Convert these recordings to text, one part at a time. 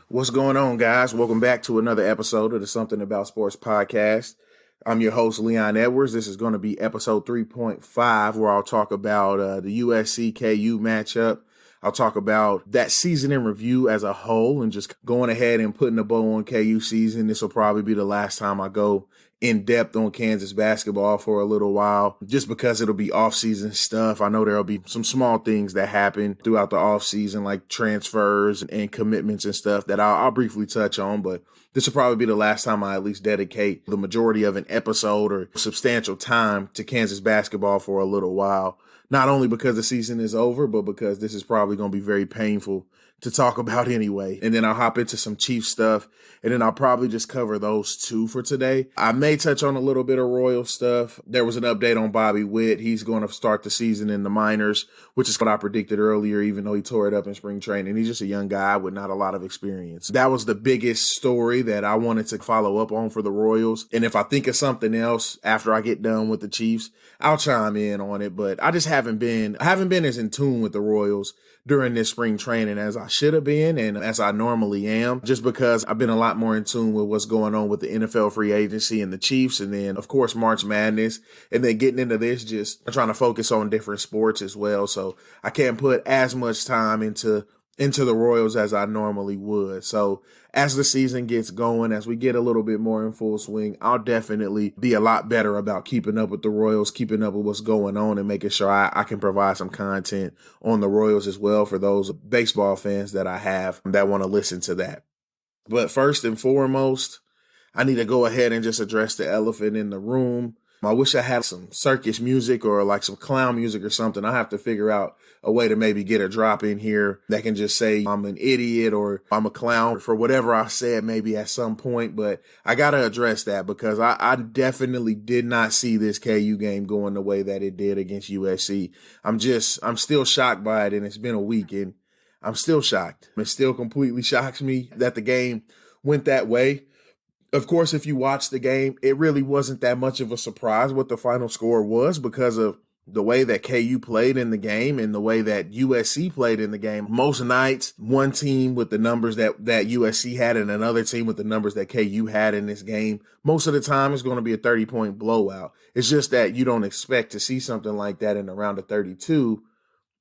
What's going on, guys? Welcome back to another episode of the Something About Sports podcast. I'm your host, Leon Edwards. This is going to be episode 3.5, where I'll talk about the USC KU matchup. I'll talk about that season in review as a whole and just going ahead and putting a bow on KU season. This will probably be the last time I go in depth on Kansas basketball for a little while, just because it'll be off-season stuff. I know there'll be some small things that happen throughout the off-season, like transfers and commitments and stuff that I'll briefly touch on, but this will probably be the last time I at least dedicate the majority of an episode or substantial time to Kansas basketball for a little while. Not only because the season is over, but because this is probably going to be very painful to talk about anyway. And then I'll hop into some Chiefs stuff, and then I'll probably just cover those two for today. I may touch on a little bit of Royal stuff. There was an update on Bobby Witt. He's going to start the season in the minors, which is what I predicted earlier, even though he tore it up in spring training. He's just a young guy with not a lot of experience. That was the biggest story that I wanted to follow up on for the Royals. And if I think of something else after I get done with the Chiefs, I'll chime in on it. But I just haven't been as in tune with the Royals during this spring training as I should have been and as I normally am, just because I've been a lot more in tune with what's going on with the NFL free agency and the Chiefs, and then of course March Madness, and then getting into this, just trying to focus on different sports as well. So I can't put as much time into the Royals as I normally would. So as the season gets going, as we get a little bit more in full swing, I'll definitely be a lot better about keeping up with the Royals, keeping up with what's going on, and making sure I can provide some content on the Royals as well for those baseball fans that I have that want to listen to that. But first and foremost, I need to go ahead and just address the elephant in the room. I wish I had some circus music or like some clown music or something. I have to figure out a way to maybe get a drop in here that can just say I'm an idiot or I'm a clown for whatever I said maybe at some point. But I got to address that because I definitely did not see this KU game going the way that it did against USC. I'm still shocked by it, and it's been a week, and I'm still shocked. It still completely shocks me that the game went that way. Of course, if you watch the game, it really wasn't that much of a surprise what the final score was because of the way that KU played in the game and the way that USC played in the game. Most nights, one team with the numbers that USC had and another team with the numbers that KU had in this game, most of the time it's going to be a 30-point blowout. It's just that you don't expect to see something like that in a round of 32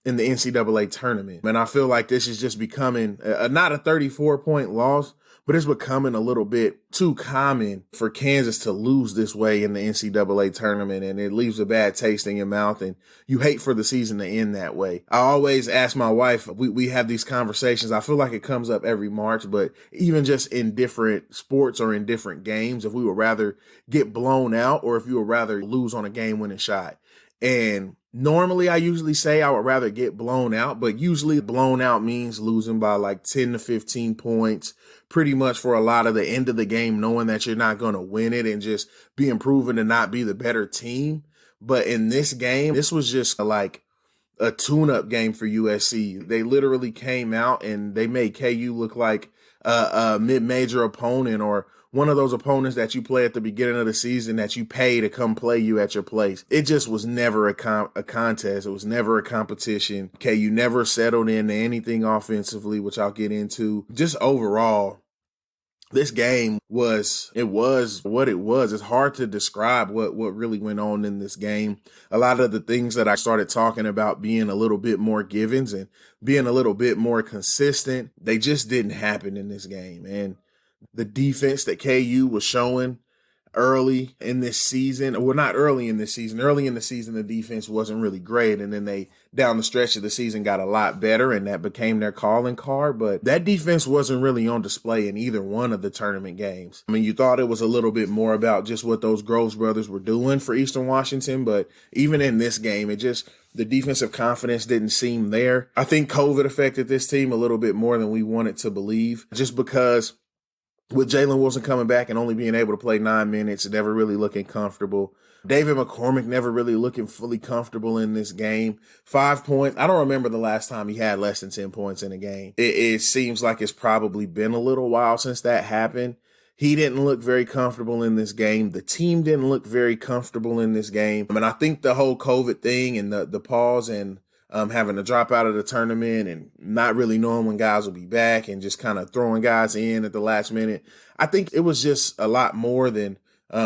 in the NCAA tournament. And I feel like this is just becoming not a 34-point loss, but it's becoming a little bit too common for Kansas to lose this way in the NCAA tournament, and it leaves a bad taste in your mouth, and you hate for the season to end that way. I always ask my wife, we have these conversations. I feel like it comes up every March, but even just in different sports or in different games, if we would rather get blown out or if you would rather lose on a game-winning shot. And normally I usually say I would rather get blown out, but usually blown out means losing by like 10 to 15 points, pretty much for a lot of the end of the game, knowing that you're not going to win it and just being proven to not be the better team. But in this game, this was just like a tune-up game for USC. They literally came out and they made KU look like a mid-major opponent or one of those opponents that you play at the beginning of the season that you pay to come play you at your place. It just was never a contest. It was never a competition. KU never settled into anything offensively, which I'll get into. Just overall, this game was what it was. It's hard to describe what really went on in this game. A lot of the things that I started talking about being a little bit more givens and being a little bit more consistent, they just didn't happen in this game. And the defense that KU was showing early in this season, well, not early in this season. Early in the season, the defense wasn't really great. And then they, down the stretch of the season, got a lot better, and that became their calling card. But that defense wasn't really on display in either one of the tournament games. I mean, you thought it was a little bit more about just what those Groves brothers were doing for Eastern Washington. But even in this game, the defensive confidence didn't seem there. I think COVID affected this team a little bit more than we wanted to believe, just because with Jalen Wilson coming back and only being able to play 9 minutes, never really looking comfortable. David McCormick never really looking fully comfortable in this game. 5 points. I don't remember the last time he had less than 10 points in a game. It seems like it's probably been a little while since that happened. He didn't look very comfortable in this game. The team didn't look very comfortable in this game. I mean, I think the whole COVID thing and the pause and having to drop out of the tournament and not really knowing when guys will be back and just kind of throwing guys in at the last minute. I think it was just a lot more than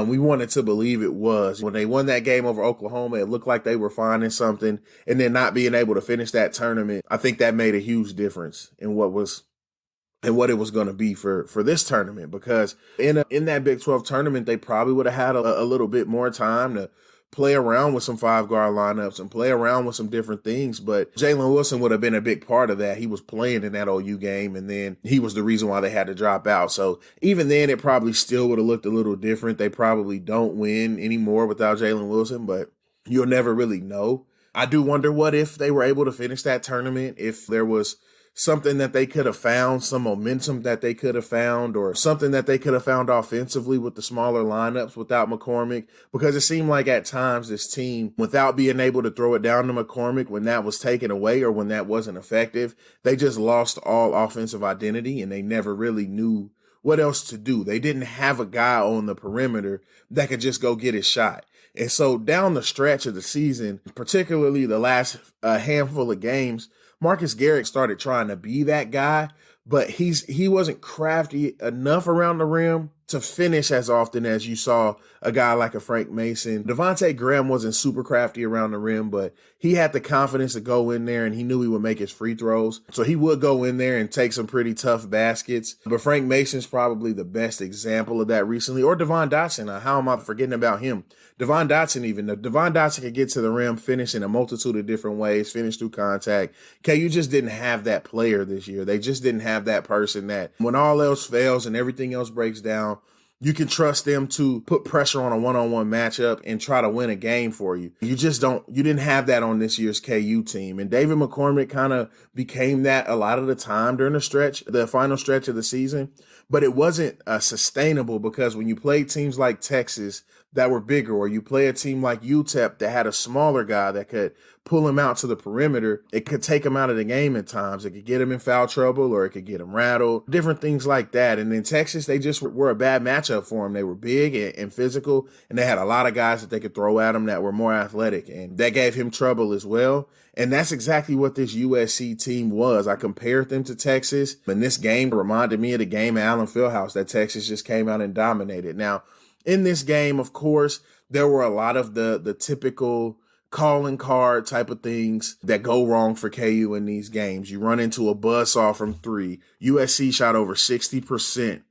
we wanted to believe it was. When they won that game over Oklahoma, it looked like they were finding something, and then not being able to finish that tournament, I think that made a huge difference in what it was going to be for this tournament, because in that Big 12 tournament, they probably would have had a little bit more time to play around with some 5-guard lineups and play around with some different things. But Jalen Wilson would have been a big part of that. He was playing in that OU game, and then he was the reason why they had to drop out. So even then, it probably still would have looked a little different. They probably don't win anymore without Jalen Wilson, but you'll never really know. I do wonder what if they were able to finish that tournament, if there was something that they could have found, some momentum that they could have found, or something that they could have found offensively with the smaller lineups without McCormick, because it seemed like at times this team, without being able to throw it down to McCormick when that was taken away or when that wasn't effective, they just lost all offensive identity and they never really knew what else to do. They didn't have a guy on the perimeter that could just go get his shot. And so down the stretch of the season, particularly the last handful of games, Marcus Garrett started trying to be that guy, but he wasn't crafty enough around the rim to finish as often as you saw a guy like a Frank Mason. Devontae Graham wasn't super crafty around the rim, but he had the confidence to go in there, and he knew he would make his free throws. So he would go in there and take some pretty tough baskets. But Frank Mason's probably the best example of that recently. Or Devon Dotson. How am I forgetting about him? Devon Dotson even. Devon Dotson could get to the rim, finish in a multitude of different ways, finish through contact. KU just didn't have that player this year. They just didn't have that person that when all else fails and everything else breaks down, you can trust them to put pressure on a one-on-one matchup and try to win a game for you. You didn't have that on this year's KU team. And David McCormick kind of became that a lot of the time during the final stretch of the season. But it wasn't sustainable, because when you play teams like Texas that were bigger, or you play a team like UTEP that had a smaller guy that could pull him out to the perimeter, it could take him out of the game at times. It could get him in foul trouble, or it could get him rattled, different things like that. And in Texas, they just were a bad matchup for him. They were big and physical, and they had a lot of guys that they could throw at him that were more athletic, and that gave him trouble as well. And that's exactly what this USC team was. I compared them to Texas, and this game reminded me of the game at Allen Fieldhouse that Texas just came out and dominated. Now, in this game, of course, there were a lot of the typical calling card type of things that go wrong for KU in these games. You run into a buzzsaw from three. USC shot over 60%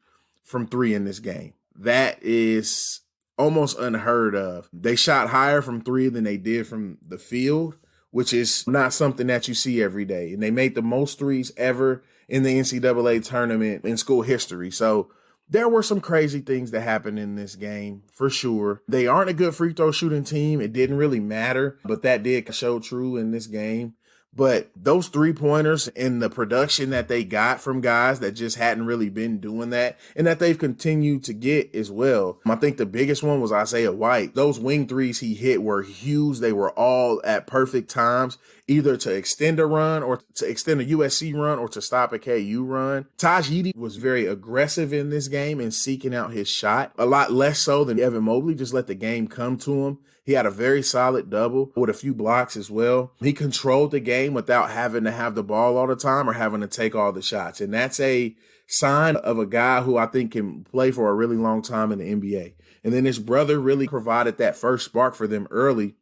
from three in this game. That is almost unheard of. They shot higher from three than they did from the field, which is not something that you see every day. And they made the most threes ever in the NCAA tournament in school history. So there were some crazy things that happened in this game, for sure. They aren't a good free throw shooting team. It didn't really matter, but that did show true in this game. But those 3-pointers and the production that they got from guys that just hadn't really been doing that, and that they've continued to get as well. I think the biggest one was Isaiah White. Those wing threes he hit were huge. They were all at perfect times, either to extend a run or to extend a USC run or to stop a KU run. Taj Yeedy was very aggressive in this game and seeking out his shot, a lot less so than Evan Mobley. Just let the game come to him. He had a very solid double with a few blocks as well. He controlled the game without having to have the ball all the time or having to take all the shots. And that's a sign of a guy who I think can play for a really long time in the NBA. And then his brother really provided that first spark for them early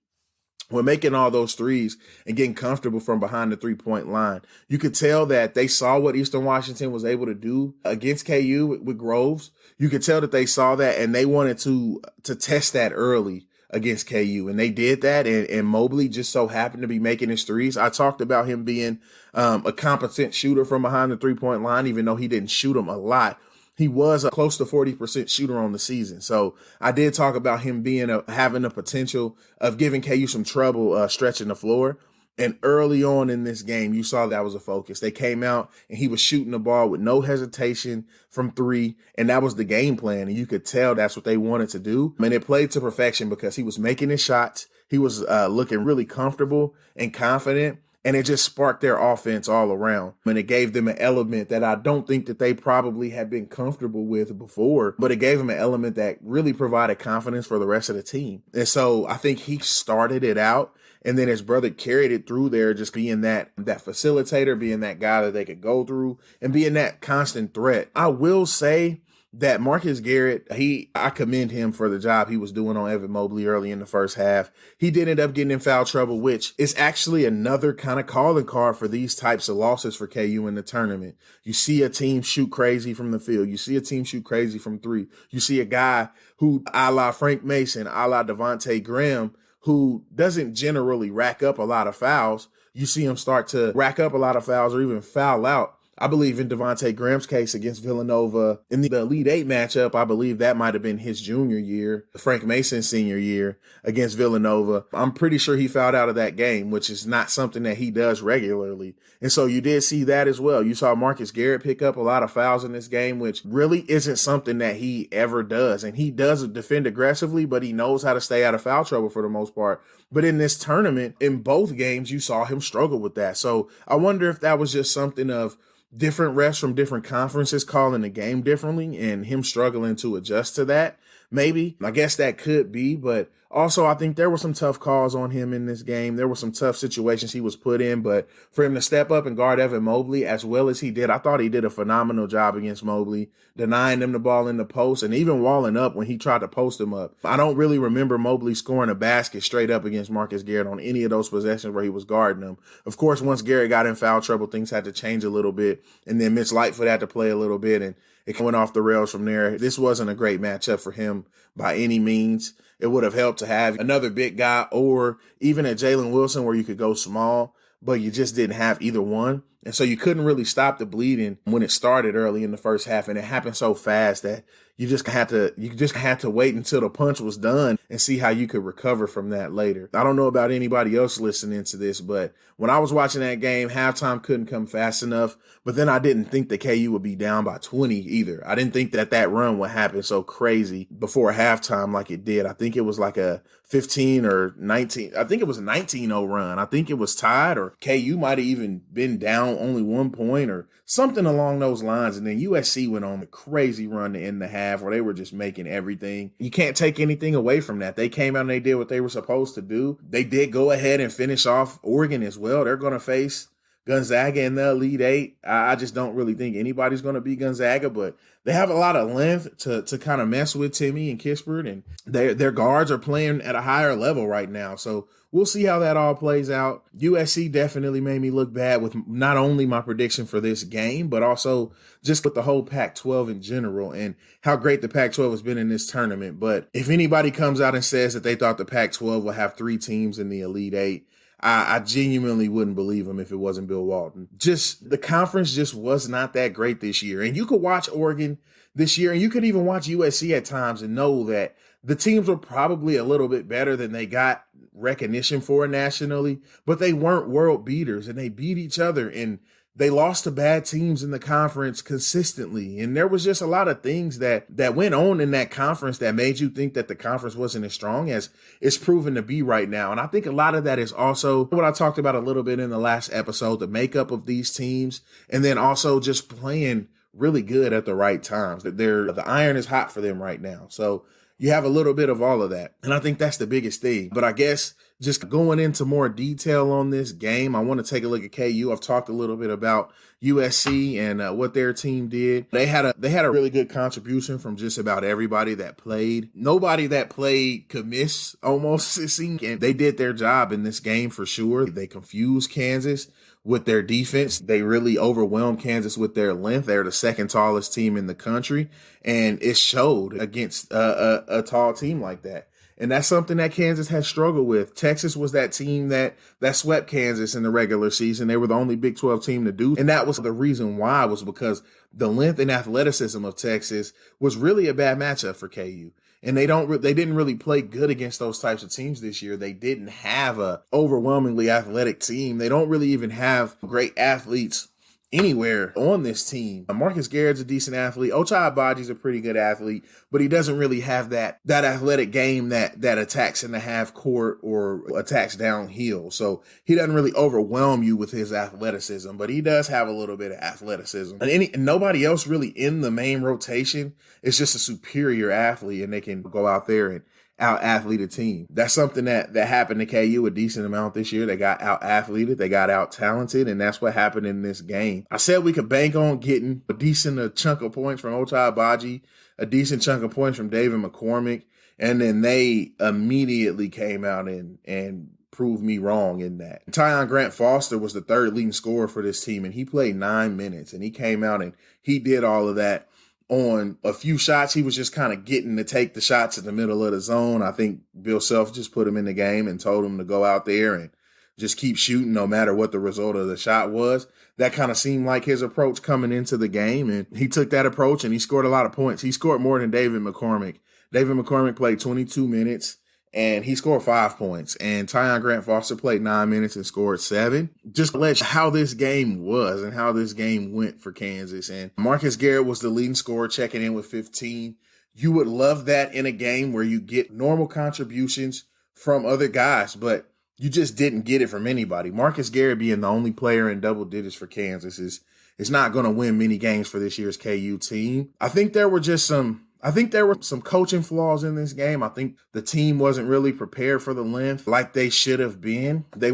when making all those threes and getting comfortable from behind the 3-point line. You could tell that they saw what Eastern Washington was able to do against KU with Groves. You could tell that they saw that and they wanted to test that early against KU, and they did that, and Mobley just so happened to be making his threes. I talked about him being a competent shooter from behind the 3-point line, even though he didn't shoot them a lot. He was a close to 40% shooter on the season. So I did talk about him having the potential of giving KU some trouble stretching the floor. And early on in this game, you saw that was a focus. They came out and he was shooting the ball with no hesitation from three. And that was the game plan. And you could tell that's what they wanted to do. And it played to perfection because he was making his shots. He was looking really comfortable and confident. And it just sparked their offense all around. And it gave them an element that I don't think that they probably had been comfortable with before. But it gave them an element that really provided confidence for the rest of the team. And so I think he started it out. And then his brother carried it through there, just being that facilitator, being that guy that they could go through and being that constant threat. I will say that Marcus Garrett, I commend him for the job he was doing on Evan Mobley early in the first half. He did end up getting in foul trouble, which is actually another kind of calling card for these types of losses for KU in the tournament. You see a team shoot crazy from the field. You see a team shoot crazy from three. You see a guy who, a la Frank Mason, a la Devontae Graham, who doesn't generally rack up a lot of fouls. You see him start to rack up a lot of fouls or even foul out. I believe in Devontae Graham's case against Villanova in the Elite Eight matchup, I believe that might have been his junior year, Frank Mason's senior year against Villanova. I'm pretty sure he fouled out of that game, which is not something that he does regularly. And so you did see that as well. You saw Marcus Garrett pick up a lot of fouls in this game, which really isn't something that he ever does. And he does defend aggressively, but he knows how to stay out of foul trouble for the most part. But in this tournament, in both games, you saw him struggle with that. So I wonder if that was just something of different refs from different conferences calling the game differently and him struggling to adjust to that. Maybe. I guess that could be, but also I think there were some tough calls on him in this game. There were some tough situations he was put in, but for him to step up and guard Evan Mobley as well as he did, I thought he did a phenomenal job against Mobley, denying him the ball in the post and even walling up when he tried to post him up. I don't really remember Mobley scoring a basket straight up against Marcus Garrett on any of those possessions where he was guarding him. Of course, once Garrett got in foul trouble, things had to change a little bit, and then Mitch Lightfoot had to play a little bit, and it went off the rails from there. This wasn't a great matchup for him by any means. It would have helped to have another big guy or even a Jalen Wilson where you could go small, but you just didn't have either one. And so you couldn't really stop the bleeding when it started early in the first half. And it happened so fast that you just had to wait until the punch was done and see how you could recover from that later. I don't know about anybody else listening to this, but when I was watching that game, halftime couldn't come fast enough. But then I didn't think the KU would be down by 20 either. I didn't think that run would happen so crazy before halftime like it did. I think it was like a 15 or 19. I think it was a 19-0 run. I think it was tied, or KU might have even been down only 1 point or something along those lines. And then USC went on a crazy run to end the half where they were just making everything. You can't take anything away from that. They came out and they did what they were supposed to do. They did go ahead and finish off Oregon as well. They're going to face Gonzaga in the Elite Eight. I just don't really think anybody's going to beat Gonzaga, but they have a lot of length to kind of mess with Timmy and Kispert, and their guards are playing at a higher level right now. So we'll see how that all plays out. USC definitely made me look bad with not only my prediction for this game, but also just with the whole Pac-12 in general and how great the Pac-12 has been in this tournament. But if anybody comes out and says that they thought the Pac-12 will have 3 teams in the Elite Eight, I genuinely wouldn't believe him if it wasn't Bill Walton. Just the conference just was not that great this year. And you could watch Oregon this year, and you could even watch USC at times and know that the teams were probably a little bit better than they got recognition for nationally, but they weren't world beaters, and they beat each other, and they lost to bad teams in the conference consistently. And there was just a lot of things that went on in that conference that made you think that the conference wasn't as strong as it's proven to be right now. And I think a lot of that is also what I talked about a little bit in the last episode, the makeup of these teams, and then also just playing really good at the right times. That the iron is hot for them right now. So you have a little bit of all of that. And I think that's the biggest thing. But I guess just going into more detail on this game, I want to take a look at KU. I've talked a little bit about USC and what their team did. They had a really good contribution from just about everybody that played. Nobody that played could miss almost, it seemed. And they did their job in this game for sure. They confused Kansas with their defense. They really overwhelmed Kansas with their length. They're the second tallest team in the country, and it showed against a tall team like that. And that's something that Kansas has struggled with. Texas was that team that swept Kansas in the regular season. They were the only Big 12 team to do. And that was the reason why, was because the length and athleticism of Texas was really a bad matchup for KU. And they didn't really play good against those types of teams this year. They didn't have a overwhelmingly athletic team. They don't really even have great athletes anywhere on this team. Marcus Garrett's a decent athlete. Ochai Agbaji's a pretty good athlete, but he doesn't really have that athletic game that attacks in the half court or attacks downhill. So he doesn't really overwhelm you with his athleticism, but he does have a little bit of athleticism. And nobody else really in the main rotation is just a superior athlete, and they can go out there out-athlete a team. That's something that happened to KU a decent amount this year. They got out-athleted, they got out-talented, and that's what happened in this game. I said we could bank on getting a decent chunk of points from Ochai Agbaji, a decent chunk of points from David McCormick, and then they immediately came out and proved me wrong in that. Tyon Grant-Foster was the third leading scorer for this team, and he played 9 minutes, and he came out and he did all of that. On a few shots, he was just kind of getting to take the shots in the middle of the zone. I think Bill Self just put him in the game and told him to go out there and just keep shooting no matter what the result of the shot was. That kind of seemed like his approach coming into the game, and he took that approach and he scored a lot of points. He scored more than David McCormick. David McCormick played 22 minutes. And he scored 5 points. And Tyon Grant-Foster played 9 minutes and scored 7. Just to let you know how this game was and how this game went for Kansas. And Marcus Garrett was the leading scorer, checking in with 15. You would love that in a game where you get normal contributions from other guys, but you just didn't get it from anybody. Marcus Garrett being the only player in double digits for Kansas is not going to win many games for this year's KU team. I think there were some coaching flaws in this game. I think the team wasn't really prepared for the length like they should have been. They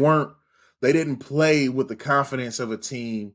didn't play with the confidence of a team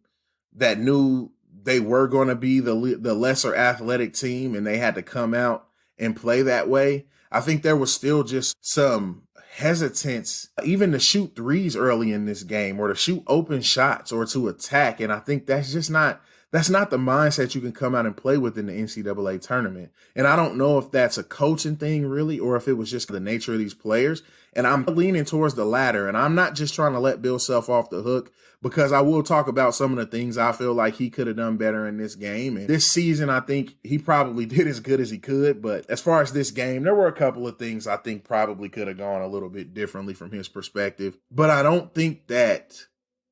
that knew they were going to be the lesser athletic team, and they had to come out and play that way. I think there was still just some hesitance, even to shoot threes early in this game or to shoot open shots or to attack. And I think that's not the mindset you can come out and play with in the NCAA tournament. And I don't know if that's a coaching thing really, or if it was just the nature of these players. And I'm leaning towards the latter. And I'm not just trying to let Bill Self off the hook, because I will talk about some of the things I feel like he could have done better in this game. And this season, I think he probably did as good as he could. But as far as this game, there were a couple of things I think probably could have gone a little bit differently from his perspective. But I don't think that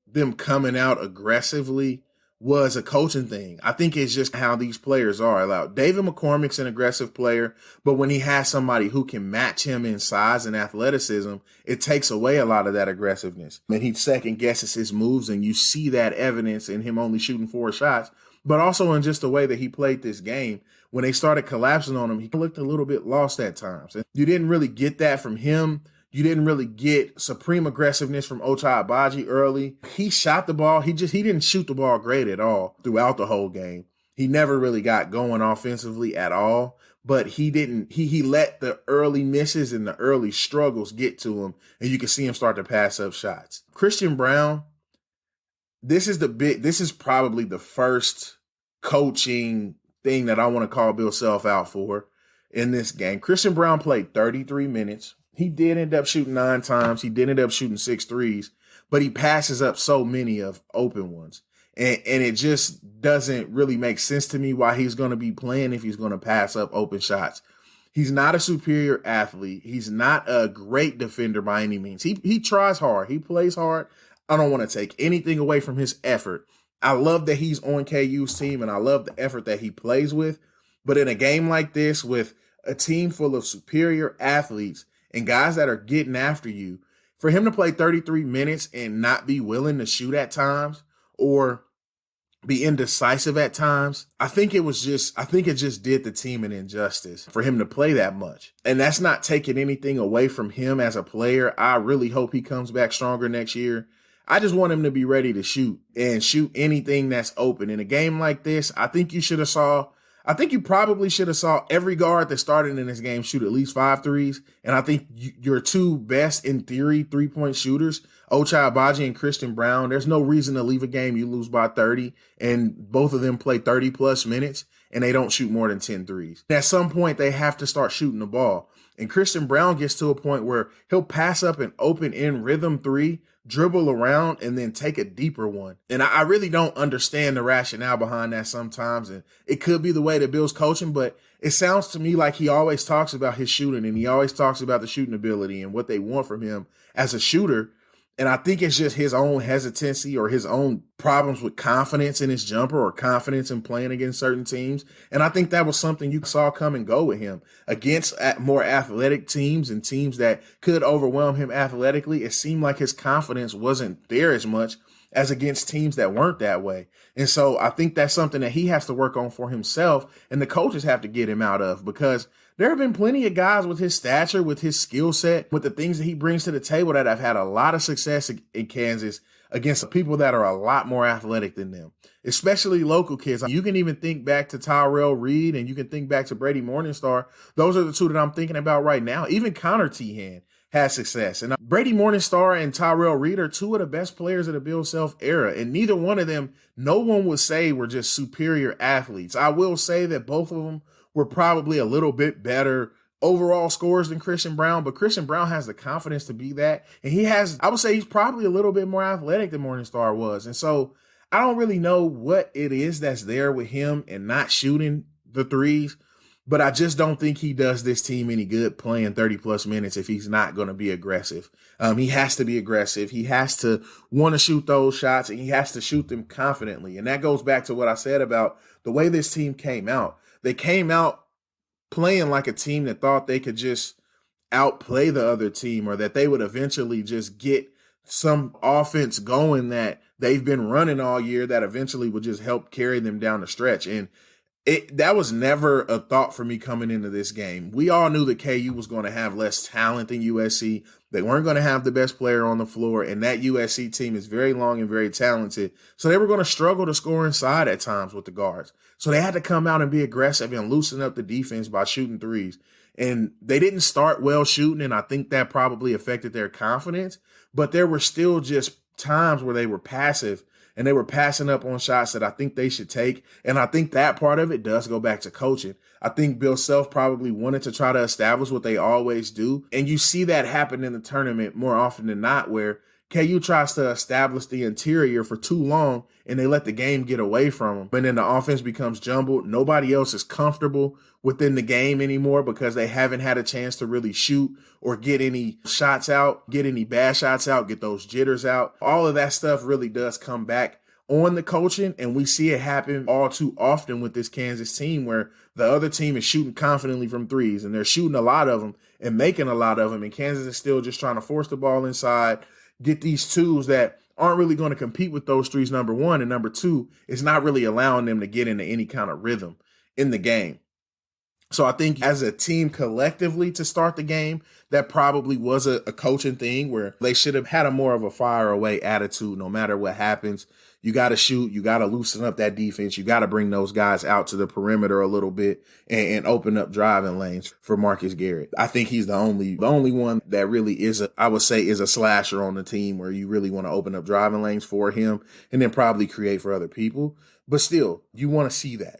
them coming out aggressively was a coaching thing. I think it's just how these players are. David McCormick's an aggressive player, but when he has somebody who can match him in size and athleticism, it takes away a lot of that aggressiveness. And he second guesses his moves, and you see that evidence in him only shooting 4 shots, but also in just the way that he played this game. When they started collapsing on him, he looked a little bit lost at times. And you didn't really get that from him. You didn't really get supreme aggressiveness from Ochai Agbaji early. He shot the ball. He didn't shoot the ball great at all throughout the whole game. He never really got going offensively at all, but he let the early misses and the early struggles get to him, and you can see him start to pass up shots. Christian Braun, this is probably the first coaching thing that I want to call Bill Self out for in this game. Christian Braun played 33 minutes. He did end up shooting 9 times. He did end up shooting 6 threes, but he passes up so many of open ones. And it just doesn't really make sense to me why he's going to be playing if he's going to pass up open shots. He's not a superior athlete. He's not a great defender by any means. He tries hard. He plays hard. I don't want to take anything away from his effort. I love that he's on KU's team, and I love the effort that he plays with. But in a game like this with a team full of superior athletes and guys that are getting after you, for him to play 33 minutes and not be willing to shoot at times or be indecisive at times, I think it just did the team an injustice for him to play that much. And that's not taking anything away from him as a player. I really hope he comes back stronger next year. I just want him to be ready to shoot and shoot anything that's open. In a game like this, I think you probably should have saw every guard that started in this game shoot at least 5 threes. And I think your 2 best, in theory, 3-point shooters, Ochai Agbaji and Christian Braun, there's no reason to leave a game you lose by 30 and both of them play 30-plus minutes and they don't shoot more than 10 threes. At some point, they have to start shooting the ball. And Christian Braun gets to a point where he'll pass up an open in rhythm 3, dribble around, and then take a deeper one. And I really don't understand the rationale behind that sometimes. And it could be the way that Bill's coaching, but it sounds to me like he always talks about his shooting and he always talks about the shooting ability and what they want from him as a shooter. And I think it's just his own hesitancy or his own problems with confidence in his jumper or confidence in playing against certain teams. And I think that was something you saw come and go with him against more athletic teams and teams that could overwhelm him athletically. It seemed like his confidence wasn't there as much as against teams that weren't that way. And so I think that's something that he has to work on for himself, and the coaches have to get him out of, because there have been plenty of guys with his stature, with his skill set, with the things that he brings to the table that have had a lot of success in Kansas against people that are a lot more athletic than them, especially local kids. You can even think back to Tyrell Reed, and you can think back to Brady Morningstar. Those are the two that I'm thinking about right now. Even Connor Tehan had success. And Brady Morningstar and Tyrell Reed are two of the best players of the Bill Self era. And neither one of them, no one would say were just superior athletes. I will say that both of them were probably a little bit better overall scores than Christian Brown, but Christian Brown has the confidence to be that. And I would say he's probably a little bit more athletic than Morningstar was. And so I don't really know what it is that's there with him and not shooting the threes, but I just don't think he does this team any good playing 30-plus minutes if he's not going to be aggressive. He has to be aggressive. He has to want to shoot those shots, and he has to shoot them confidently. And that goes back to what I said about the way this team came out. They came out playing like a team that thought they could just outplay the other team, or that they would eventually just get some offense going that they've been running all year that eventually would just help carry them down the stretch. And that was never a thought for me coming into this game. We all knew that KU was going to have less talent than USC. They weren't going to have the best player on the floor, and that USC team is very long and very talented. So they were going to struggle to score inside at times with the guards. So they had to come out and be aggressive and loosen up the defense by shooting threes. And they didn't start well shooting, and I think that probably affected their confidence. But there were still just times where they were passive, and they were passing up on shots that I think they should take. And I think that part of it does go back to coaching. I think Bill Self probably wanted to try to establish what they always do. And you see that happen in the tournament more often than not, where KU tries to establish the interior for too long and they let the game get away from them. And then the offense becomes jumbled. Nobody else is comfortable within the game anymore because they haven't had a chance to really shoot or get any shots out, get any bad shots out, get those jitters out. All of that stuff really does come back on the coaching, and we see it happen all too often with this Kansas team, where the other team is shooting confidently from threes, and they're shooting a lot of them and making a lot of them, and Kansas is still just trying to force the ball inside, get these twos that aren't really going to compete with those threes, number one, and number two, it's not really allowing them to get into any kind of rhythm in the game. So I think as a team collectively to start the game, that probably was a coaching thing where they should have had a more of a fire away attitude no matter what happens. You got to shoot. You got to loosen up that defense. You got to bring those guys out to the perimeter a little bit and open up driving lanes for Marcus Garrett. I think he's the only one that really is I would say is a slasher on the team where you really want to open up driving lanes for him and then probably create for other people. But still, you want to see that.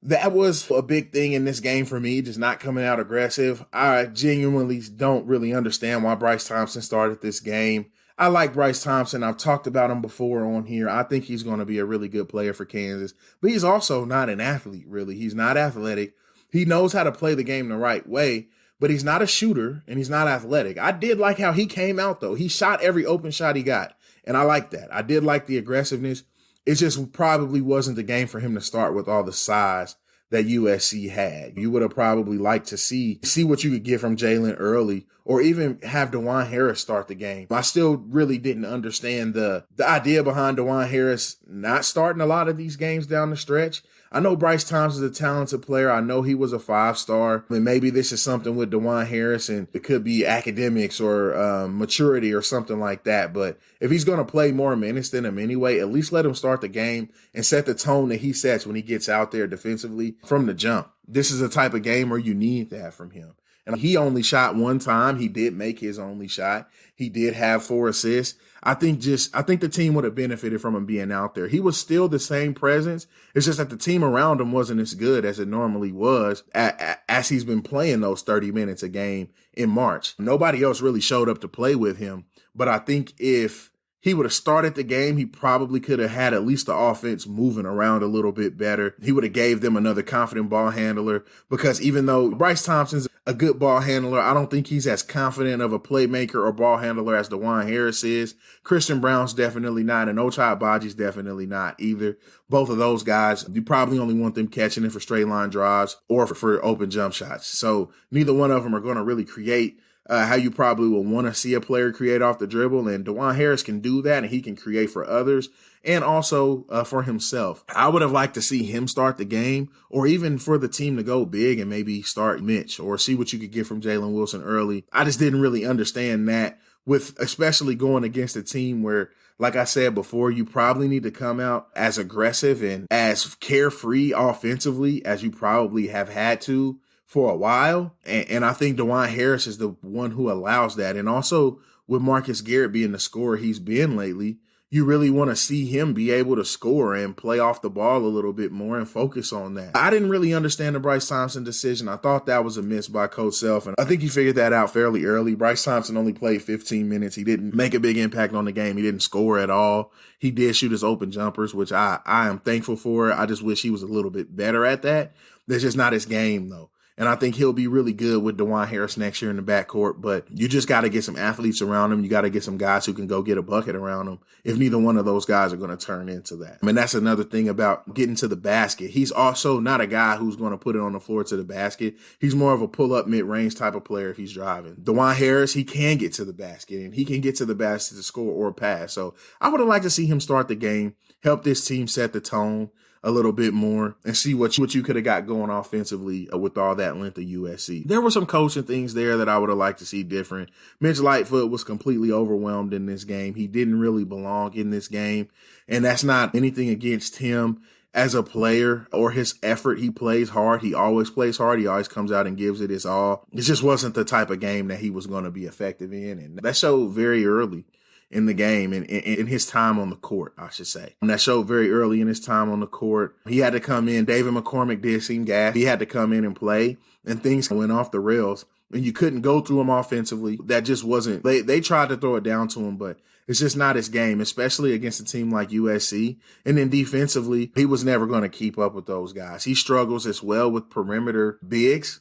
That was a big thing in this game for me, just not coming out aggressive. I genuinely don't really understand why Bryce Thompson started this game. I like Bryce Thompson. I've talked about him before on here. I think he's going to be a really good player for Kansas, but he's also not an athlete, really. He's not athletic. He knows how to play the game the right way, but he's not a shooter and he's not athletic. I did like how he came out, though. He shot every open shot he got, and I like that. I did like the aggressiveness. It just probably wasn't the game for him to start with all the size that USC had. You would have probably liked to see what you could get from Jalen early, or even have DeJuan Harris start the game. I still really didn't understand the idea behind DeJuan Harris not starting a lot of these games down the stretch. I know Bryce Thompson's a talented player. I know he was a 5-star. And maybe this is something with DeJuan Harris, and it could be academics or maturity or something like that. But if he's going to play more minutes than him anyway, at least let him start the game and set the tone that he sets when he gets out there defensively from the jump. This is a type of game where you need that from him. And he only shot one time. He did make his only shot. He did have 4 assists. I think the team would have benefited from him being out there. He was still the same presence. It's just that the team around him wasn't as good as it normally was as he's been playing those 30 minutes a game in March. Nobody else really showed up to play with him. But I think if he would have started the game, he probably could have had at least the offense moving around a little bit better. He would have gave them another confident ball handler, because even though Bryce Thompson's a good ball handler, I don't think he's as confident of a playmaker or ball handler as DeJuan Harris is. Christian Brown's definitely not, and Ochai Agbaji's definitely not either. Both of those guys, you probably only want them catching it for straight line drives or for open jump shots. So neither one of them are going to really create how you probably will want to see a player create off the dribble. And DeJuan Harris can do that, and he can create for others and also for himself. I would have liked to see him start the game, or even for the team to go big and maybe start Mitch or see what you could get from Jalen Wilson early. I just didn't really understand that, with especially going against a team where, like I said before, you probably need to come out as aggressive and as carefree offensively as you probably have had to for a while. And I think DeJuan Harris is the one who allows that. And also with Marcus Garrett being the scorer he's been lately, you really want to see him be able to score and play off the ball a little bit more and focus on that. I didn't really understand the Bryce Thompson decision. I thought that was a miss by Coach Self, and I think he figured that out fairly early. Bryce Thompson only played 15 minutes. He didn't make a big impact on the game. He didn't score at all. He did shoot his open jumpers, which I am thankful for. I just wish he was a little bit better at that. That's just not his game, though. And I think he'll be really good with DeJuan Harris next year in the backcourt. But you just got to get some athletes around him. You got to get some guys who can go get a bucket around him if neither one of those guys are going to turn into that. I mean, that's another thing about getting to the basket. He's also not a guy who's going to put it on the floor to the basket. He's more of a pull-up mid-range type of player if he's driving. DeJuan Harris, he can get to the basket, and he can get to the basket to score or pass. So I would have liked to see him start the game, help this team set the tone a little bit more, and see what you could have got going offensively with all that length of USC. There were some coaching things there that I would have liked to see different. Mitch Lightfoot was completely overwhelmed in this game. He didn't really belong in this game, and that's not anything against him as a player or his effort. He plays hard. He always plays hard. He always comes out and gives it his all. It just wasn't the type of game that he was going to be effective in, and that showed very early in the game and in his time on the court, I should say. And that showed very early in his time on the court. He had to come in. David McCormick did seem gassed. He had to come in and play, and things went off the rails. And you couldn't go through him offensively. That just wasn't – they tried to throw it down to him, but it's just not his game, especially against a team like USC. And then defensively, he was never going to keep up with those guys. He struggles as well with perimeter bigs.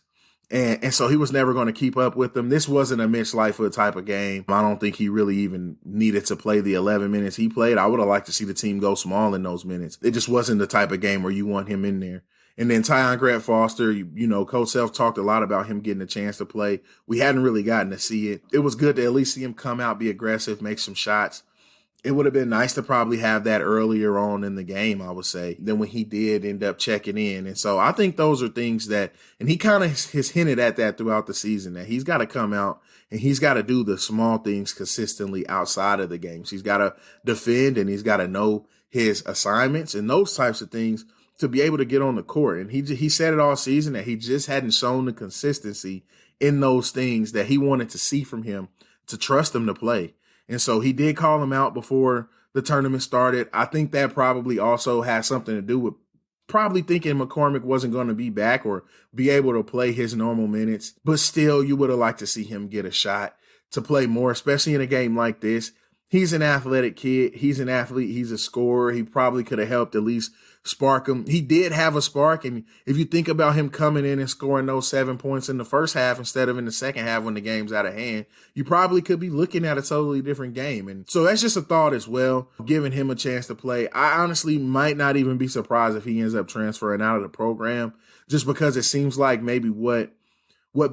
And so he was never going to keep up with them. This wasn't a Mitch Lightfoot type of game. I don't think he really even needed to play the 11 minutes he played. I would have liked to see the team go small in those minutes. It just wasn't the type of game where you want him in there. And then Tyon Grant Foster, you know, Coach Self talked a lot about him getting a chance to play. We hadn't really gotten to see it. It was good to at least see him come out, be aggressive, make some shots. It would have been nice to probably have that earlier on in the game, I would say, than when he did end up checking in. And so I think those are things that, and he kind of has hinted at that throughout the season, that he's got to come out and he's got to do the small things consistently outside of the games. He's got to defend and he's got to know his assignments and those types of things to be able to get on the court. And he said it all season that he just hadn't shown the consistency in those things that he wanted to see from him to trust him to play. And so he did call him out before the tournament started. I think that probably also has something to do with probably thinking McCormick wasn't going to be back or be able to play his normal minutes. But still, you would have liked to see him get a shot to play more, especially in a game like this. He's an athletic kid. He's an athlete. He's a scorer. He probably could have helped at least spark him. He did have a spark. And if you think about him coming in and scoring those 7 points in the first half instead of in the second half when the game's out of hand, you probably could be looking at a totally different game. And so that's just a thought as well, giving him a chance to play. I honestly might not even be surprised if he ends up transferring out of the program, just because it seems like maybe what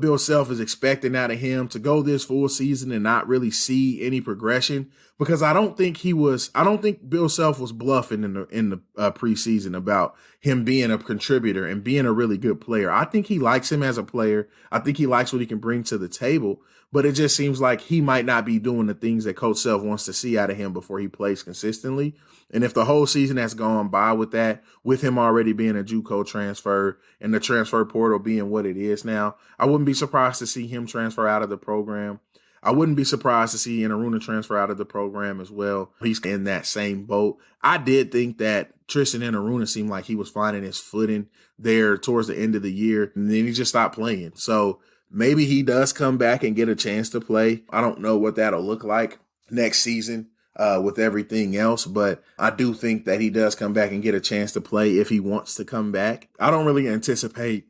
Bill Self is expecting out of him to go this full season and not really see any progression, because I don't think Bill Self was bluffing in the preseason about him being a contributor and being a really good player. I think he likes him as a player. I think he likes what he can bring to the table, but it just seems like he might not be doing the things that Coach Self wants to see out of him before he plays consistently. And if the whole season has gone by with that, with him already being a JUCO transfer and the transfer portal being what it is now, I wouldn't be surprised to see him transfer out of the program. I wouldn't be surprised to see Enaruna transfer out of the program as well. He's in that same boat. I did think that Tristan Enaruna seemed like he was finding his footing there towards the end of the year, and then he just stopped playing. So maybe he does come back and get a chance to play. I don't know what that'll look like next season with everything else, but I do think that he does come back and get a chance to play if he wants to come back. I don't really anticipate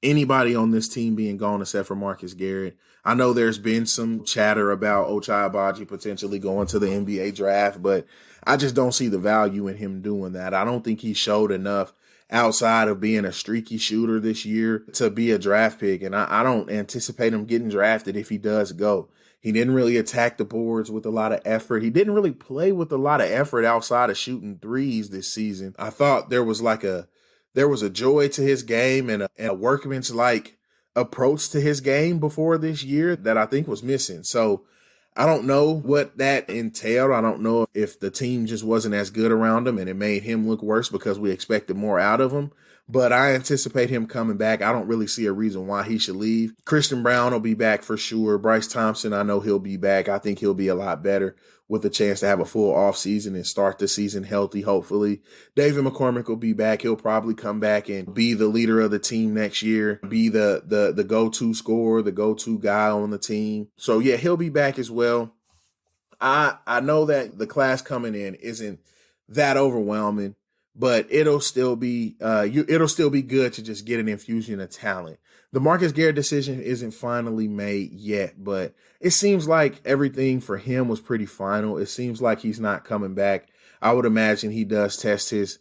anybody on this team being gone except for Marcus Garrett. I know there's been some chatter about Ochai Agbaji potentially going to the NBA draft, but I just don't see the value in him doing that. I don't think he showed enough outside of being a streaky shooter this year to be a draft pick. And I don't anticipate him getting drafted if he does go. He didn't really attack the boards with a lot of effort. He didn't really play with a lot of effort outside of shooting threes this season. I thought there was a joy to his game and a workman's-like approach to his game before this year that I think was missing. So I don't know what that entailed. I don't know if the team just wasn't as good around him and it made him look worse because we expected more out of him. But I anticipate him coming back. I don't really see a reason why he should leave. Christian Brown will be back for sure. Bryce Thompson, I know he'll be back. I think he'll be a lot better with a chance to have a full offseason and start the season healthy, hopefully. David McCormick will be back. He'll probably come back and be the leader of the team next year, be the go-to scorer, the go-to guy on the team. So, yeah, he'll be back as well. I know that the class coming in isn't that overwhelming, but it'll still be good to just get an infusion of talent. The Marcus Garrett decision isn't finally made yet, but it seems like everything for him was pretty final. It seems like he's not coming back. I would imagine he does test his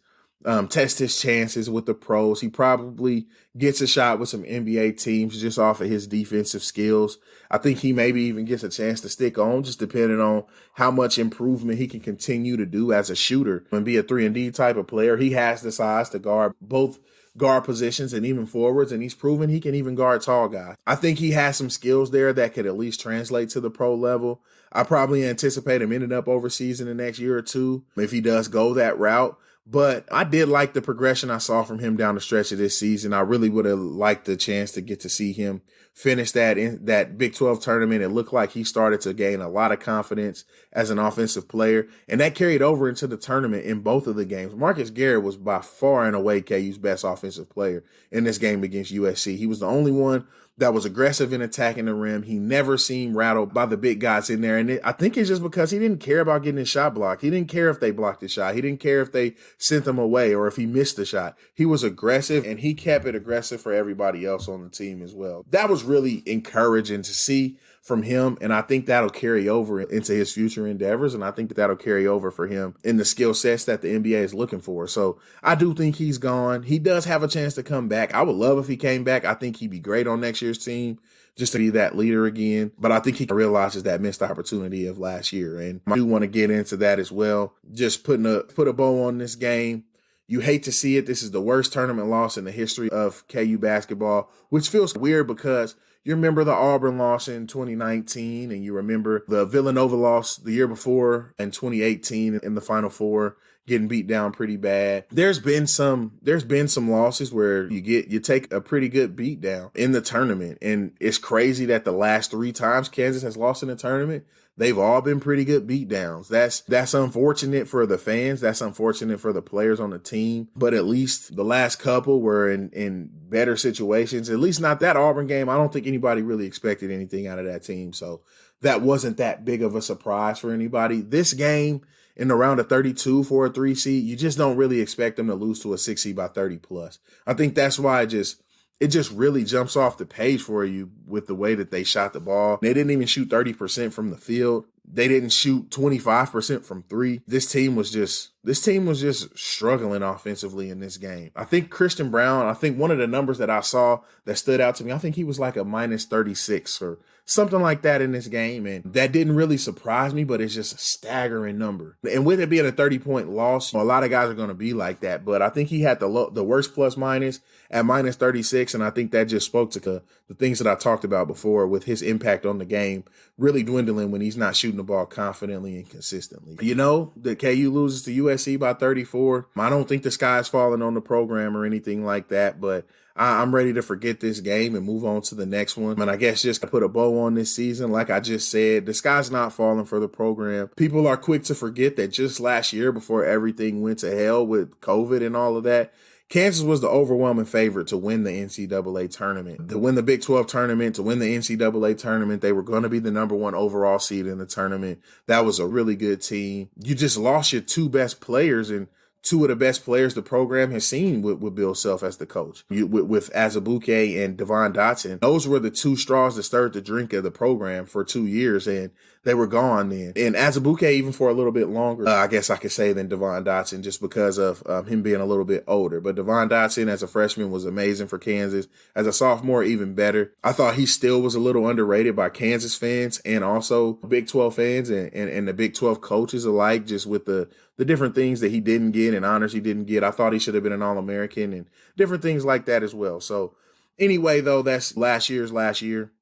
chances with the pros. He probably gets a shot with some NBA teams just off of his defensive skills. I think he maybe even gets a chance to stick on, just depending on how much improvement he can continue to do as a shooter and be a 3-and-D type of player. He has the size to guard both guard positions and even forwards, and he's proven he can even guard tall guys. I think he has some skills there that could at least translate to the pro level. I probably anticipate him ending up overseas in the next year or two if he does go that route. But I did like the progression I saw from him down the stretch of this season. I really would have liked the chance to get to see him finish that in that Big 12 tournament. It looked like he started to gain a lot of confidence as an offensive player, and that carried over into the tournament in both of the games. Marcus Garrett was by far and away KU's best offensive player in this game against USC. He was the only one that was aggressive in attacking the rim. He never seemed rattled by the big guys in there. And I think it's just because he didn't care about getting his shot blocked. He didn't care if they blocked the shot. He didn't care if they sent him away or if he missed the shot. He was aggressive, and he kept it aggressive for everybody else on the team as well. That was really encouraging to see from him, and I think that'll carry over into his future endeavors, and I think that'll carry over for him in the skill sets that the NBA is looking for. So I do think he's gone. He does have a chance to come back. I would love if he came back. I think he'd be great on next year's team just to be that leader again, but I think he realizes that missed opportunity of last year, and I do want to get into that as well. Just put a bow on this game. You hate to see it. This is the worst tournament loss in the history of KU basketball, which feels weird because you remember the Auburn loss in 2019, and you remember the Villanova loss the year before in 2018 in the Final Four, getting beat down pretty bad. There's been some losses where you take a pretty good beat down in the tournament, and it's crazy that the last 3 times Kansas has lost in the tournament, they've all been pretty good beatdowns. That's unfortunate for the fans. That's unfortunate for the players on the team. But at least the last couple were in better situations. At least not that Auburn game. I don't think anybody really expected anything out of that team. So that wasn't that big of a surprise for anybody. This game, in the round of 32 for a 3 seed, you just don't really expect them to lose to a 6 seed by 30 plus. I think that's why it just really jumps off the page for you with the way that they shot the ball. They didn't even shoot 30% from the field. They didn't shoot 25% from 3. This team was just struggling offensively in this game. I think Christian Brown, one of the numbers that I saw that stood out to me, I think he was like a minus 36 or something like that in this game. And that didn't really surprise me, but it's just a staggering number. And with it being a 30-point loss, a lot of guys are going to be like that. But I think he had the worst plus minus at minus 36. And I think that just spoke to the things that I talked about before with his impact on the game really dwindling when he's not shooting the ball confidently and consistently. You know, the KU loses to USC by 34. I don't think the sky's falling on the program or anything like that, but I'm ready to forget this game and move on to the next one. And I guess just to put a bow on this season, like I just said, the sky's not falling for the program. People are quick to forget that just last year, before everything went to hell with COVID and all of that, Kansas was the overwhelming favorite to win the NCAA tournament, to win the Big 12 tournament, to win the NCAA tournament. They were going to be the number 1 overall seed in the tournament. That was a really good team. You just lost your 2 best players in two of the best players the program has seen with Bill Self as the coach. With Azubuike and Devon Dotson, those were the two straws that stirred the drink of the program for 2 years, and they were gone then. And Azubuike even for a little bit longer, I guess I could say, than Devon Dotson, just because of him being a little bit older. But Devon Dotson as a freshman was amazing for Kansas. As a sophomore, even better. I thought he still was a little underrated by Kansas fans and also Big 12 fans and the Big 12 coaches alike, just with the different things that he didn't get and honors he didn't get. I thought he should have been an All-American and different things like that as well. So anyway, though, that's last year.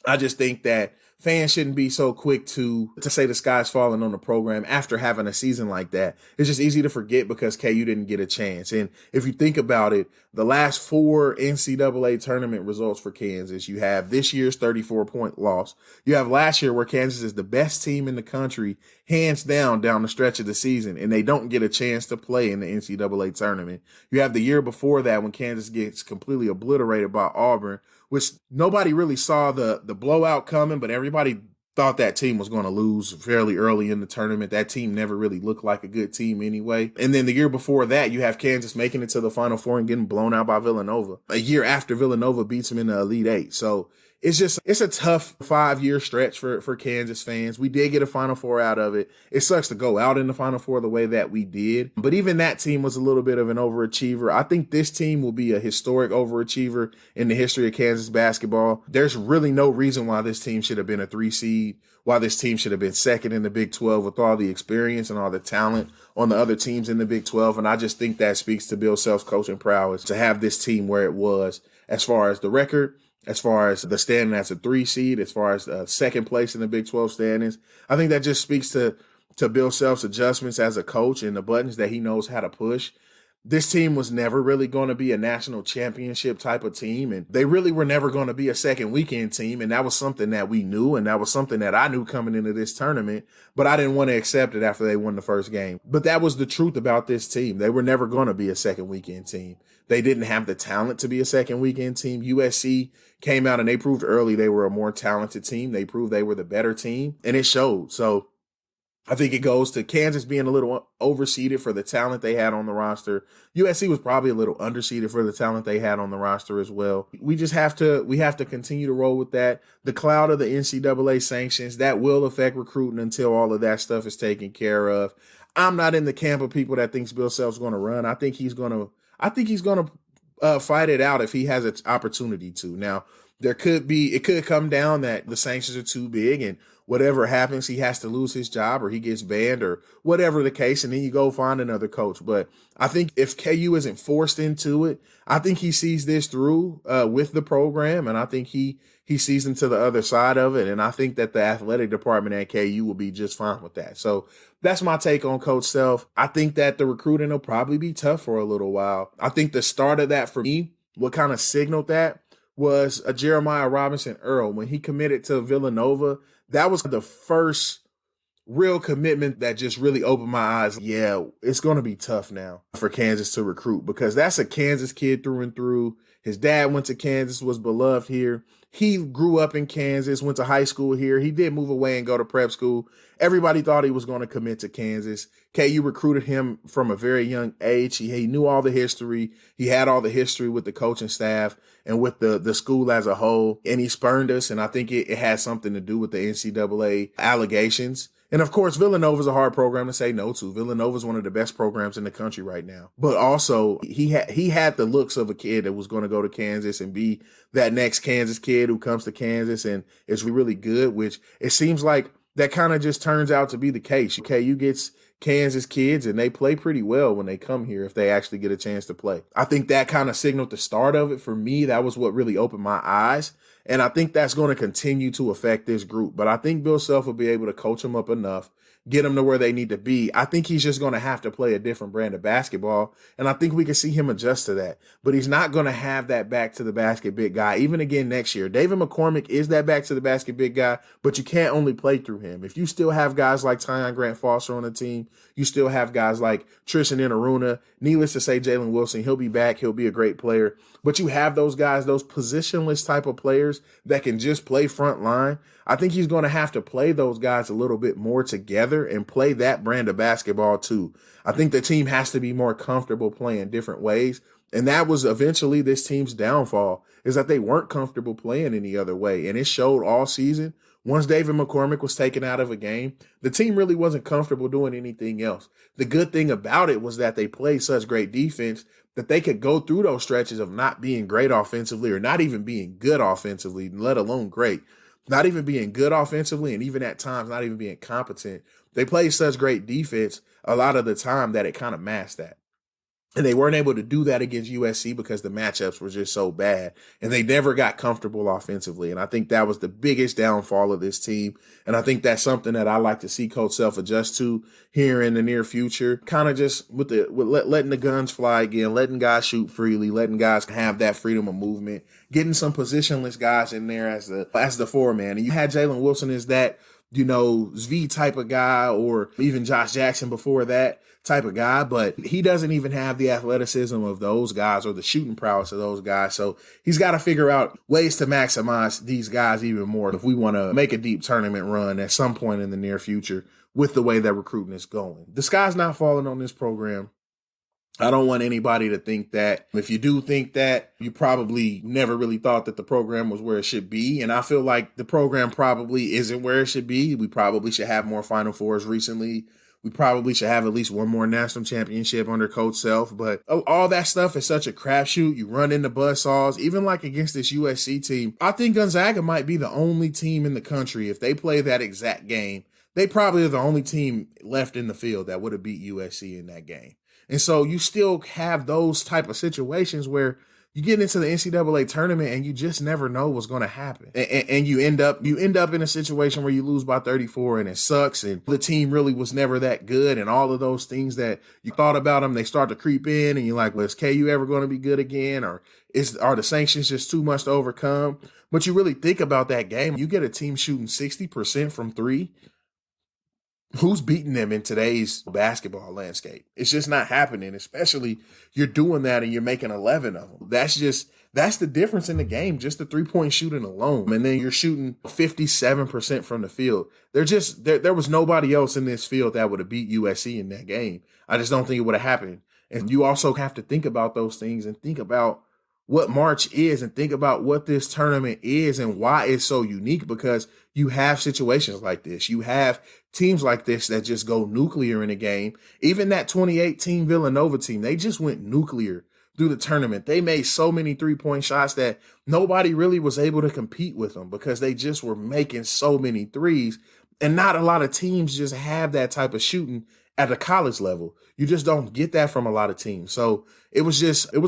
I just think that fans shouldn't be so quick to say the sky's falling on the program after having a season like that. It's just easy to forget because KU didn't get a chance. And if you think about it, the last 4 NCAA tournament results for Kansas, you have this year's 34-point loss. You have last year where Kansas is the best team in the country, hands down the stretch of the season, and they don't get a chance to play in the NCAA tournament. You have the year before that when Kansas gets completely obliterated by Auburn, which nobody really saw the blowout coming, but everybody thought that team was going to lose fairly early in the tournament. That team never really looked like a good team anyway. And then the year before that, you have Kansas making it to the Final Four and getting blown out by Villanova a year after Villanova beats them in the Elite Eight. So it's a tough 5-year stretch for Kansas fans. We did get a Final Four out of it. It sucks to go out in the Final Four the way that we did. But even that team was a little bit of an overachiever. I think this team will be a historic overachiever in the history of Kansas basketball. There's really no reason why this team should have been a 3 seed, why this team should have been second in the Big 12 with all the experience and all the talent on the other teams in the Big 12. And I just think that speaks to Bill Self's coaching prowess to have this team where it was as far as the record, as far as the standing as a 3 seed, as far as second place in the Big 12 standings. I think that just speaks to Bill Self's adjustments as a coach and the buttons that he knows how to push. This team was never really going to be a national championship type of team, and they really were never going to be a second weekend team, and that was something that we knew, and that was something that I knew coming into this tournament, but I didn't want to accept it after they won the first game. But that was the truth about this team. They were never going to be a second weekend team. They didn't have the talent to be a second weekend team. USC came out and they proved early they were a more talented team. They proved they were the better team, and it showed. So I think it goes to Kansas being a little overseeded for the talent they had on the roster. USC was probably a little underseeded for the talent they had on the roster as well. We have to continue to roll with that. The cloud of the NCAA sanctions, that will affect recruiting until all of that stuff is taken care of. I'm not in the camp of people that thinks Bill Self's going to run. I think he's going to fight it out if he has an opportunity to. Now, it could come down that the sanctions are too big and whatever happens, he has to lose his job or he gets banned or whatever the case, and then you go find another coach. But I think if KU isn't forced into it, I think he sees this through with the program, and I think he sees them to the other side of it, and I think that the athletic department at KU will be just fine with that. So that's my take on Coach Self. I think that the recruiting will probably be tough for a little while. I think the start of that for me, what kind of signaled that, was a Jeremiah Robinson Earl. When he committed to Villanova, that was the first real commitment that just really opened my eyes. Yeah, it's going to be tough now for Kansas to recruit because that's a Kansas kid through and through. His dad went to Kansas, was beloved here. He grew up in Kansas, went to high school here. He did move away and go to prep school. Everybody thought he was going to commit to Kansas. KU recruited him from a very young age. He knew all the history. He had all the history with the coaching staff and with the school as a whole. And he spurned us, and I think it had something to do with the NCAA allegations. And, of course, Villanova is a hard program to say no to. Villanova is one of the best programs in the country right now. But also, he had the looks of a kid that was going to go to Kansas and be that next Kansas kid who comes to Kansas and is really good, which it seems like that kind of just turns out to be the case. KU gets Kansas kids, and they play pretty well when they come here if they actually get a chance to play. I think that kind of signaled the start of it for me. That was what really opened my eyes. And I think that's going to continue to affect this group. But I think Bill Self will be able to coach them up enough, get them to where they need to be. I think he's just going to have to play a different brand of basketball. And I think we can see him adjust to that. But he's not going to have that back to the basket big guy, even again next year. David McCormick is that back to the basket big guy, but you can't only play through him. If you still have guys like Tyon Grant Foster on the team, you still have guys like Tristan Enaruna. Needless to say, Jalen Wilson, he'll be back. He'll be a great player. But you have those guys, those positionless type of players that can just play front line. I think he's going to have to play those guys a little bit more together together and play that brand of basketball too. I think the team has to be more comfortable playing different ways. And that was eventually this team's downfall, is that they weren't comfortable playing any other way. And it showed all season. Once David McCormick was taken out of a game, the team really wasn't comfortable doing anything else. The good thing about it was that they played such great defense that they could go through those stretches of not being great offensively or not even being good offensively, let alone great. Not even being good offensively and even at times not even being competent. They played such great defense a lot of the time that it kind of masked that. And they weren't able to do that against USC because the matchups were just so bad. And they never got comfortable offensively. And I think that was the biggest downfall of this team. And I think that's something that I like to see Coach Self adjust to here in the near future. Kind of just with letting the guns fly again, letting guys shoot freely, letting guys have that freedom of movement, getting some positionless guys in there as the four man. And you had Jalen Wilson as that, Zv type of guy, or even Josh Jackson before that type of guy, but he doesn't even have the athleticism of those guys or the shooting prowess of those guys. So he's got to figure out ways to maximize these guys even more if we want to make a deep tournament run at some point in the near future with the way that recruiting is going. The sky's not falling on this program. I don't want anybody to think that. If you do think that, you probably never really thought that the program was where it should be. And I feel like the program probably isn't where it should be. We probably should have more Final Fours recently. We probably should have at least one more national championship under Coach Self. But all that stuff is such a crapshoot. You run into buzzsaws. Even like against this USC team, I think Gonzaga might be the only team in the country. If they play that exact game, they probably are the only team left in the field that would have beat USC in that game. And so you still have those type of situations where you get into the NCAA tournament and you just never know what's going to happen. And you end up in a situation where you lose by 34 and it sucks. And the team really was never that good. And all of those things that you thought about them, they start to creep in and you're like, well, is KU ever going to be good again? Or are the sanctions just too much to overcome? But you really think about that game. You get a team shooting 60% from three. Who's beating them in today's basketball landscape? It's just not happening, especially you're doing that and you're making 11 of them. That's the difference in the game, just the 3-point shooting alone. And then you're shooting 57% from the field. There was nobody else in this field that would have beat USC in that game. I just don't think it would have happened. And you also have to think about those things and think about what March is and think about what this tournament is and why it's so unique, because you have situations like this. You have teams like this that just go nuclear in a game. Even that 2018 Villanova team, they just went nuclear through the tournament. They made so many 3-point shots that nobody really was able to compete with them because they just were making so many threes. And not a lot of teams just have that type of shooting at the college level. You just don't get that from a lot of teams. So it was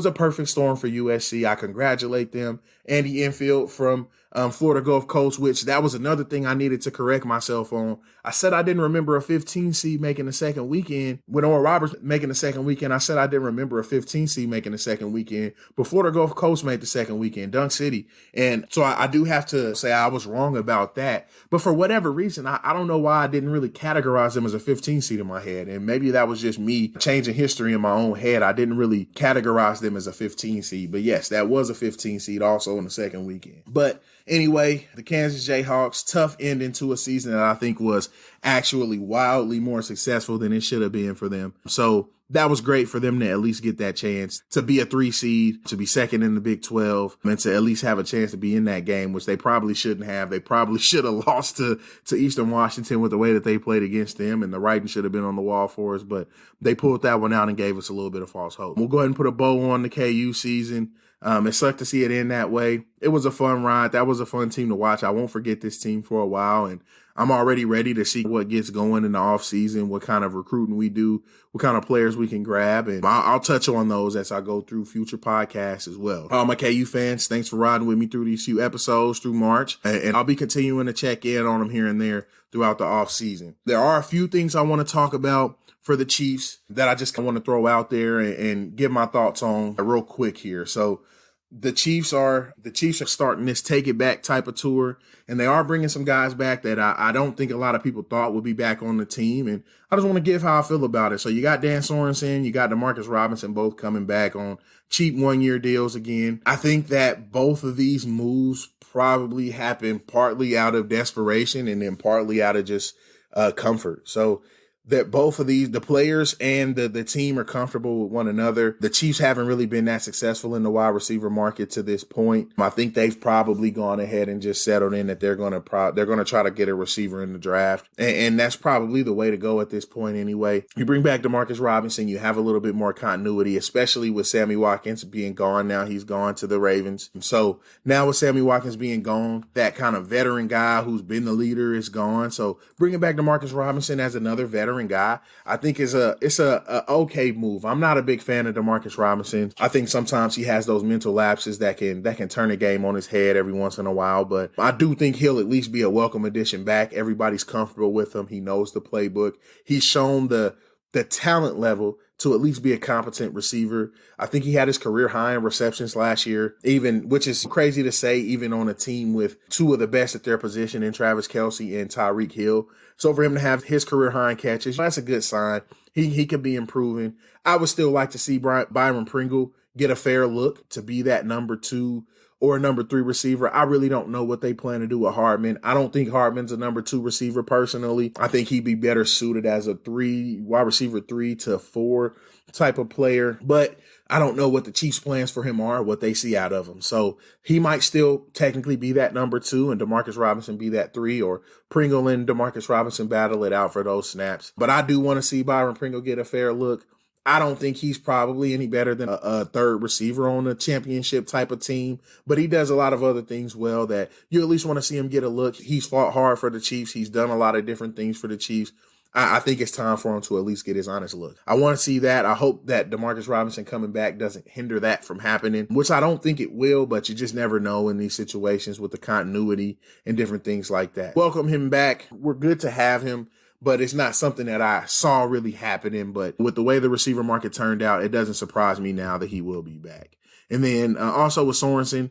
a perfect storm for USC. I congratulate them. Andy Enfield from Florida Gulf Coast, which that was another thing I needed to correct myself on. I said I didn't remember a 15 seed making the second weekend. When Oral Roberts making the second weekend, I said I didn't remember a 15 seed making the second weekend. But Florida Gulf Coast made the second weekend, Dunk City. And so I do have to say I was wrong about that. But for whatever reason, I don't know why I didn't really categorize them as a 15 seed in my head. And maybe that was just me changing history in my own head. I didn't really categorize them as a 15 seed. But yes, that was a 15 seed also in the second weekend. But anyway, the Kansas Jayhawks, tough ending to a season that I think was actually wildly more successful than it should have been for them. So that was great for them to at least get that chance to be a 3 seed, to be second in the Big 12, and to at least have a chance to be in that game, which they probably shouldn't have. They probably should have lost to Eastern Washington with the way that they played against them, and the writing should have been on the wall for us, but they pulled that one out and gave us a little bit of false hope. We'll go ahead and put a bow on the KU season. It sucked to see it end that way. It was a fun ride. That was a fun team to watch. I won't forget this team for a while, and I'm already ready to see what gets going in the offseason, what kind of recruiting we do, what kind of players we can grab, and I'll touch on those as I go through future podcasts as well. All my KU fans, thanks for riding with me through these few episodes through March, and I'll be continuing to check in on them here and there throughout the offseason. There are a few things I want to talk about for the Chiefs that I just want to throw out there and give my thoughts on real quick here. So the Chiefs are starting this take it back type of tour, and they are bringing some guys back that I don't think a lot of people thought would be back on the team. And I just want to give how I feel about it. So you got Dan Sorensen, you got DeMarcus Robinson, both coming back on cheap 1-year deals again. I think that both of these moves probably happened partly out of desperation and then partly out of just comfort. So that both of the players and the team are comfortable with one another. The Chiefs haven't really been that successful in the wide receiver market to this point. I think they've probably gone ahead and just settled in that they're going to try to get a receiver in the draft. And that's probably the way to go at this point anyway. You bring back Demarcus Robinson, you have a little bit more continuity, especially with Sammy Watkins being gone now. He's gone to the Ravens. So now with Sammy Watkins being gone, that kind of veteran guy who's been the leader is gone. So bringing back Demarcus Robinson as another veteran guy, I think it's a okay move. I'm not a big fan of Demarcus Robinson. I think sometimes he has those mental lapses that can turn a game on his head every once in a while, but I do think he'll at least be a welcome addition back. Everybody's comfortable with him. He knows the playbook. He's shown the talent level to at least be a competent receiver. I think he had his career high in receptions last year, even, which is crazy to say, even on a team with two of the best at their position in Travis Kelce and Tyreek Hill. So for him to have his career high in catches, that's a good sign. He could be improving. I would still like to see Byron Pringle get a fair look to be that number 2 or a number 3 receiver. I really don't know what they plan to do with Hardman. I don't think Hardman's a number 2 receiver personally. I think he'd be better suited as a wide receiver 3 to 4 type of player. But I don't know what the Chiefs' plans for him are, what they see out of him. So he might still technically be that number 2 and Demarcus Robinson be that 3, or Pringle and Demarcus Robinson battle it out for those snaps. But I do want to see Byron Pringle get a fair look. I don't think he's probably any better than a third receiver on a championship type of team, but he does a lot of other things well that you at least want to see him get a look. He's fought hard for the Chiefs. He's done a lot of different things for the Chiefs. I think it's time for him to at least get his honest look. I want to see that. I hope that Demarcus Robinson coming back doesn't hinder that from happening, which I don't think it will, but you just never know in these situations with the continuity and different things like that. Welcome him back. We're good to have him, but it's not something that I saw really happening. But with the way the receiver market turned out, it doesn't surprise me now that he will be back. And then also with Sorensen,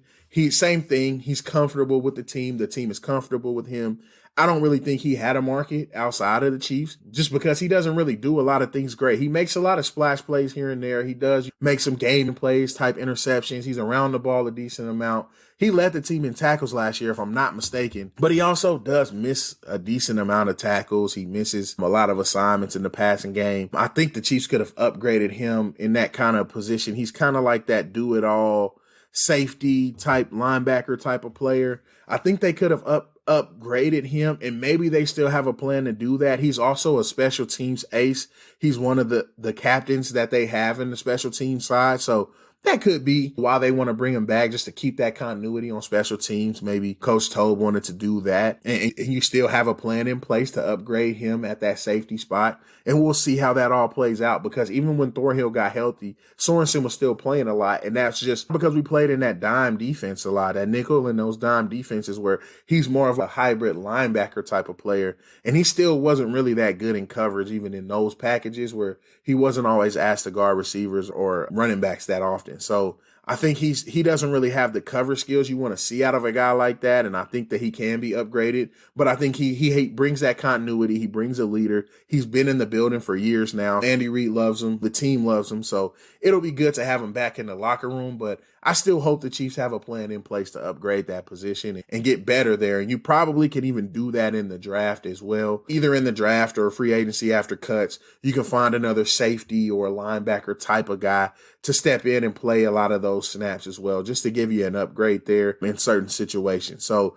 same thing. He's comfortable with the team. The team is comfortable with him. I don't really think he had a market outside of the Chiefs just because he doesn't really do a lot of things great. He makes a lot of splash plays here and there. He does make some game plays type interceptions. He's around the ball a decent amount. He led the team in tackles last year, if I'm not mistaken, but he also does miss a decent amount of tackles. He misses a lot of assignments in the passing game. I think the Chiefs could have upgraded him in that kind of position. He's kind of like that do-it-all safety type linebacker type of player. I think they could have upgraded him, and maybe they still have a plan to do that. He's also a special teams ace. He's one of the captains that they have in the special teams side. So that could be why they want to bring him back, just to keep that continuity on special teams. Maybe Coach Tobe wanted to do that. And you still have a plan in place to upgrade him at that safety spot. And we'll see how that all plays out, because even when Thorhill got healthy, Sorensen was still playing a lot. And that's just because we played in that dime defense a lot, that nickel and those dime defenses where he's more of a hybrid linebacker type of player. And he still wasn't really that good in coverage, even in those packages where he wasn't always asked to guard receivers or running backs that often. So I think he doesn't really have the cover skills you want to see out of a guy like that, and I think that he can be upgraded. But I think he brings that continuity. He brings a leader. He's been in the building for years now. Andy Reid loves him. The team loves him. So it'll be good to have him back in the locker room, but I still hope the Chiefs have a plan in place to upgrade that position and get better there. And you probably can even do that in the draft as well. Either in the draft or free agency after cuts, you can find another safety or a linebacker type of guy to step in and play a lot of those snaps as well, just to give you an upgrade there in certain situations. So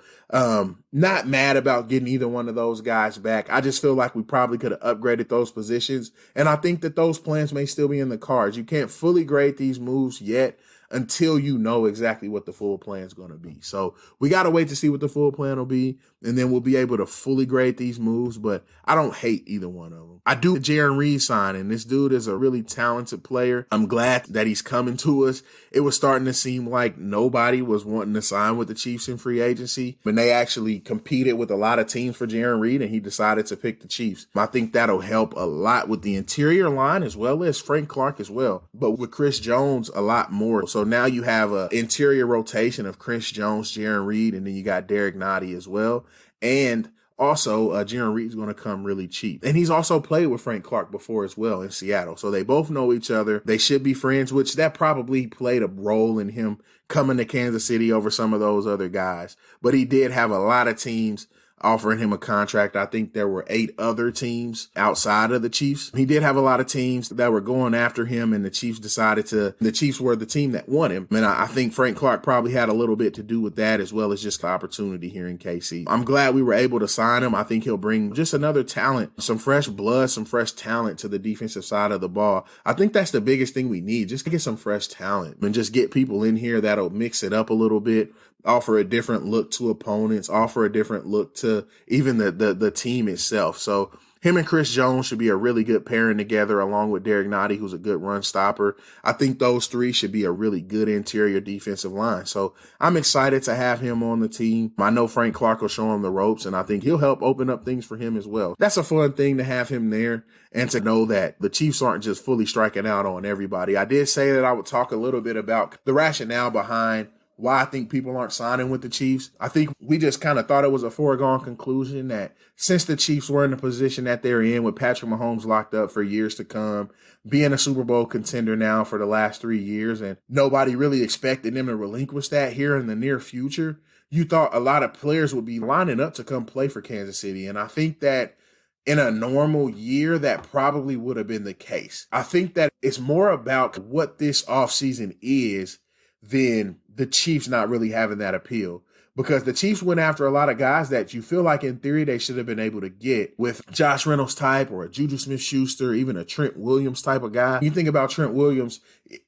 not mad about getting either one of those guys back. I just feel like we probably could have upgraded those positions. And I think that those plans may still be in the cards. You can't fully grade these moves yet until you know exactly what the full plan is going to be. So we got to wait to see what the full plan will be, and then we'll be able to fully grade these moves. But I don't hate either one of them. I do the Jaron Reed signing. This dude is a really talented player. I'm glad that he's coming to us. It was starting to seem like nobody was wanting to sign with the Chiefs in free agency, when they actually competed with a lot of teams for Jaron Reed, and he decided to pick the Chiefs. I think that'll help a lot with the interior line as well as Frank Clark as well. But with Chris Jones, a lot more. So now you have an interior rotation of Chris Jones, Jaron Reed, and then you got Derek Nottie as well. And also, Jaron Reed's going to come really cheap. And he's also played with Frank Clark before as well in Seattle. So they both know each other. They should be friends, which that probably played a role in him coming to Kansas City over some of those other guys. But he did have a lot of teams offering him a contract. I think there were 8 other teams outside of the Chiefs. He did have a lot of teams that were going after him, and the Chiefs were the team that won him. And I think Frank Clark probably had a little bit to do with that, as well as just the opportunity here in KC. I'm glad we were able to sign him. I think he'll bring just another talent, some fresh blood, some fresh talent to the defensive side of the ball. I think that's the biggest thing we need, just to get some fresh talent and just get people in here that'll mix it up a little bit, offer a different look to opponents, offer a different look to even the team itself. So him and Chris Jones should be a really good pairing together, along with Derek Nottie, who's a good run stopper. I think those 3 should be a really good interior defensive line. So I'm excited to have him on the team. I know Frank Clark will show him the ropes, and I think he'll help open up things for him as well. That's a fun thing to have him there, and to know that the Chiefs aren't just fully striking out on everybody. I did say that I would talk a little bit about the rationale behind why I think people aren't signing with the Chiefs. I think we just kind of thought it was a foregone conclusion that since the Chiefs were in the position that they're in, with Patrick Mahomes locked up for years to come, being a Super Bowl contender now for the last 3 years, and nobody really expected them to relinquish that here in the near future, you thought a lot of players would be lining up to come play for Kansas City. And I think that in a normal year, that probably would have been the case. I think that it's more about what this offseason is than the Chiefs not really having that appeal, because the Chiefs went after a lot of guys that you feel like in theory they should have been able to get with Josh Reynolds type, or a Juju Smith-Schuster, even a Trent Williams type of guy. You think about Trent Williams,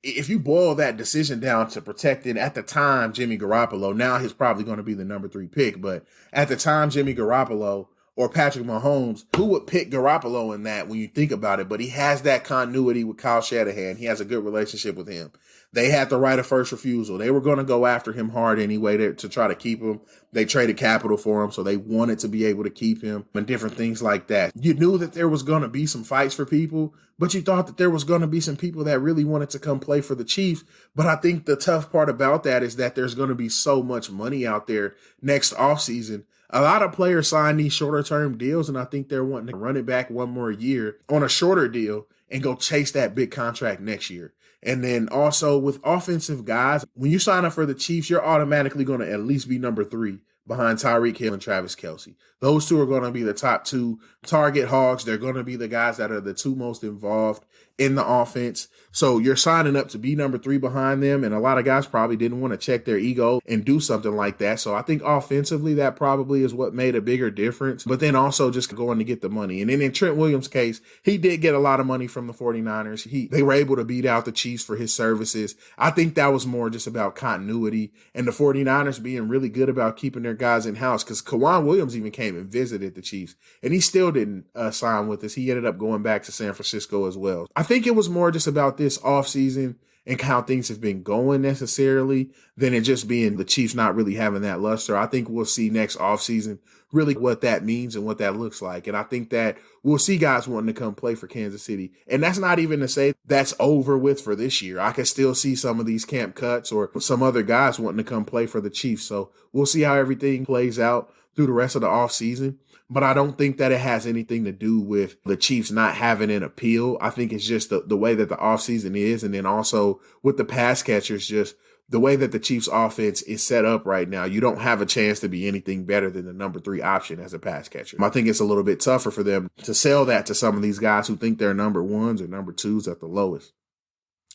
if you boil that decision down to protecting, at the time, Jimmy Garoppolo, now he's probably going to be the number 3 pick, but at the time, Jimmy Garoppolo or Patrick Mahomes, who would pick Garoppolo in that when you think about it? But he has that continuity with Kyle Shanahan. He has a good relationship with him. They had the right of first refusal. They were going to go after him hard anyway to try to keep him. They traded capital for him, so they wanted to be able to keep him and different things like that. You knew that there was going to be some fights for people, but you thought that there was going to be some people that really wanted to come play for the Chiefs. But I think the tough part about that is that there's going to be so much money out there next offseason. A lot of players sign these shorter-term deals, and I think they're wanting to run it back one more year on a shorter deal and go chase that big contract next year. And then also with offensive guys, when you sign up for the Chiefs, you're automatically going to at least be number 3 behind Tyreek Hill and Travis Kelce. Those 2 are going to be the top 2 target hogs. They're going to be the guys that are the 2 most involved in the offense. So you're signing up to be number 3 behind them. And a lot of guys probably didn't want to check their ego and do something like that. So I think offensively, that probably is what made a bigger difference. But then also just going to get the money. And then in Trent Williams' case, he did get a lot of money from the 49ers. They were able to beat out the Chiefs for his services. I think that was more just about continuity and the 49ers being really good about keeping their guys in house, because Kawhi Williams even came and visited the Chiefs and he still didn't sign with us. He ended up going back to San Francisco as well. I think it was more just about this offseason and how things have been going necessarily than it just being the Chiefs not really having that luster. I think we'll see next offseason really what that means and what that looks like. And I think that we'll see guys wanting to come play for Kansas City. And that's not even to say that's over with for this year. I can still see some of these camp cuts or some other guys wanting to come play for the Chiefs. So we'll see how everything plays out through the rest of the offseason. But I don't think that it has anything to do with the Chiefs not having an appeal. I think it's just the way that the offseason is. And then also with the pass catchers, just the way that the Chiefs offense is set up right now, you don't have a chance to be anything better than the number 3 option as a pass catcher. I think it's a little bit tougher for them to sell that to some of these guys who think they're number 1s or number 2s at the lowest.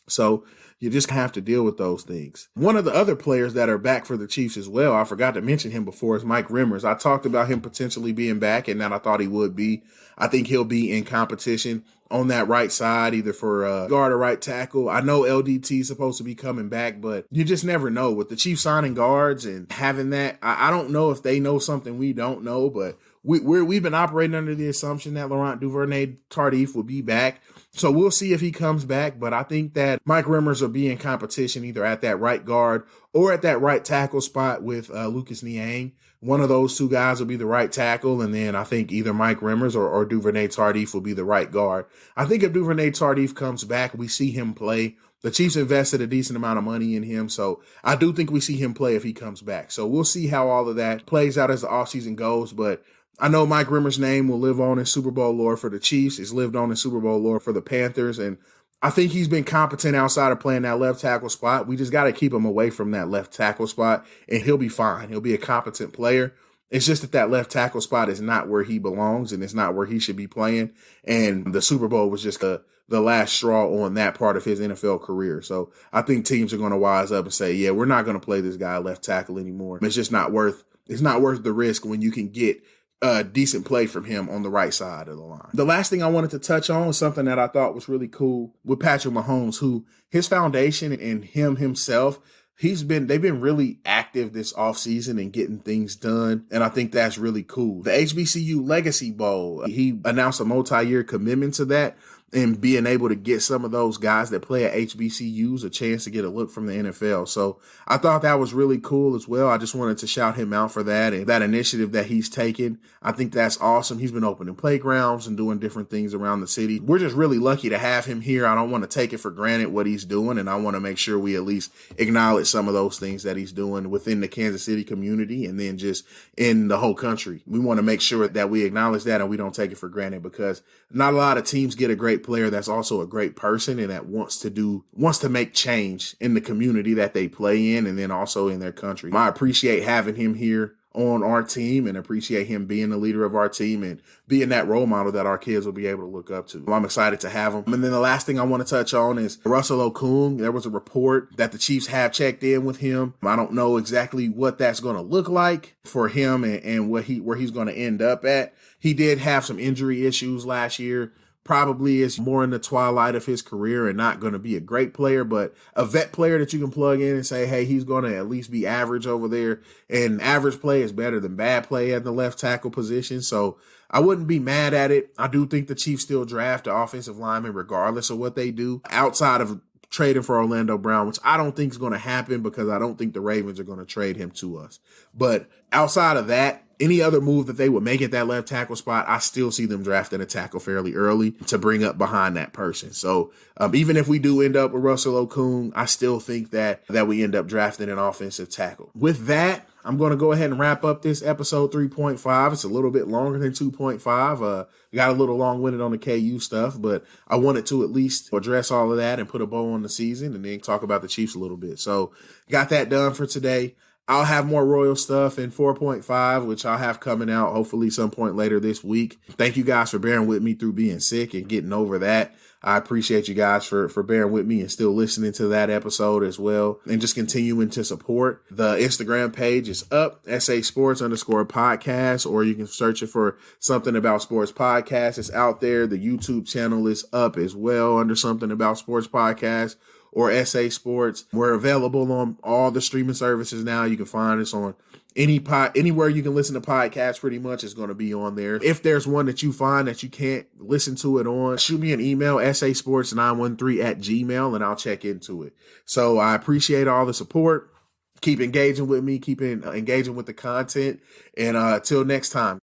So you just have to deal with those things. One of the other players that are back for the Chiefs as well, I forgot to mention him before, is Mike Remmers. I talked about him potentially being back, and that I thought he would be. I think he'll be in competition on that right side, either for guard or right tackle. I know LDT is supposed to be coming back, but you just never know. With the Chiefs signing guards and having that, I don't know if they know something we don't know, but we've been operating under the assumption that Laurent Duvernay-Tardif will be back. So we'll see if he comes back, but I think that Mike Remmers will be in competition either at that right guard or at that right tackle spot with Lucas Niang. One of those 2 guys will be the right tackle, and then I think either Mike Remmers or Duvernay-Tardif will be the right guard. I think if Duvernay-Tardif comes back, we see him play. The Chiefs invested a decent amount of money in him, so I do think we see him play if he comes back. So we'll see how all of that plays out as the offseason goes, but I know Mike Remmers' name will live on in Super Bowl lore for the Chiefs. It's lived on in Super Bowl lore for the Panthers. And I think he's been competent outside of playing that left tackle spot. We just got to keep him away from that left tackle spot, and he'll be fine. He'll be a competent player. It's just that left tackle spot is not where he belongs and it's not where he should be playing. And the Super Bowl was just the last straw on that part of his NFL career. So I think teams are going to wise up and say, yeah, we're not going to play this guy left tackle anymore. It's just not worth the risk when you can get decent play from him on the right side of the line. The last thing I wanted to touch on was something that I thought was really cool with Patrick Mahomes, who his foundation and him himself, they've been really active this offseason and getting things done. And I think that's really cool. The HBCU Legacy Bowl, he announced a multi-year commitment to that. And being able to get some of those guys that play at HBCUs a chance to get a look from the NFL. So I thought that was really cool as well. I just wanted to shout him out for that and that initiative that he's taken. I think that's awesome. He's been opening playgrounds and doing different things around the city. We're just really lucky to have him here. I don't want to take it for granted what he's doing, and I want to make sure we at least acknowledge some of those things that he's doing within the Kansas City community and then just in the whole country. We want to make sure that we acknowledge that and we don't take it for granted, because not a lot of teams get a great player that's also a great person and that wants to make change in the community that they play in and then also in their country. I appreciate having him here on our team and appreciate him being the leader of our team and being that role model that our kids will be able to look up to. I'm excited to have him. And then the last thing I want to touch on is Russell Okung. There was a report that the Chiefs have checked in with him. I don't know exactly what that's going to look like for him and where he's going to end up at. He did have some injury issues last year. Probably is more in the twilight of his career and not going to be a great player, but a vet player that you can plug in and say, hey, he's going to at least be average over there. And average play is better than bad play at the left tackle position. So I wouldn't be mad at it. I do think the Chiefs still draft the offensive lineman regardless of what they do, outside of trading for Orlando Brown, which I don't think is going to happen because I don't think the Ravens are going to trade him to us. But outside of that, any other move that they would make at that left tackle spot, I still see them drafting a tackle fairly early to bring up behind that person. So even if we do end up with Russell Okung, I still think that we end up drafting an offensive tackle. With that, I'm going to go ahead and wrap up this episode 3.5. It's a little bit longer than 2.5. Got a little long-winded on the KU stuff, but I wanted to at least address all of that and put a bow on the season and then talk about the Chiefs a little bit. So got that done for today. I'll have more Royal stuff in 4.5, which I'll have coming out hopefully some point later this week. Thank you guys for bearing with me through being sick and getting over that. I appreciate you guys for bearing with me and still listening to that episode as well, and just continuing to support. The Instagram page is up, SA_Sports_podcast, or you can search it for Something About Sports Podcast. It's out there. The YouTube channel is up as well under Something About Sports Podcast or SA Sports. We're available on all the streaming services now. You can find us on anywhere you can listen to podcasts, pretty much is going to be on there. If there's one that you find that you can't listen to it on, shoot me an email, sasports913@gmail.com, and I'll check into it. So I appreciate all the support. Keep engaging with me, engaging with the content. And till next time.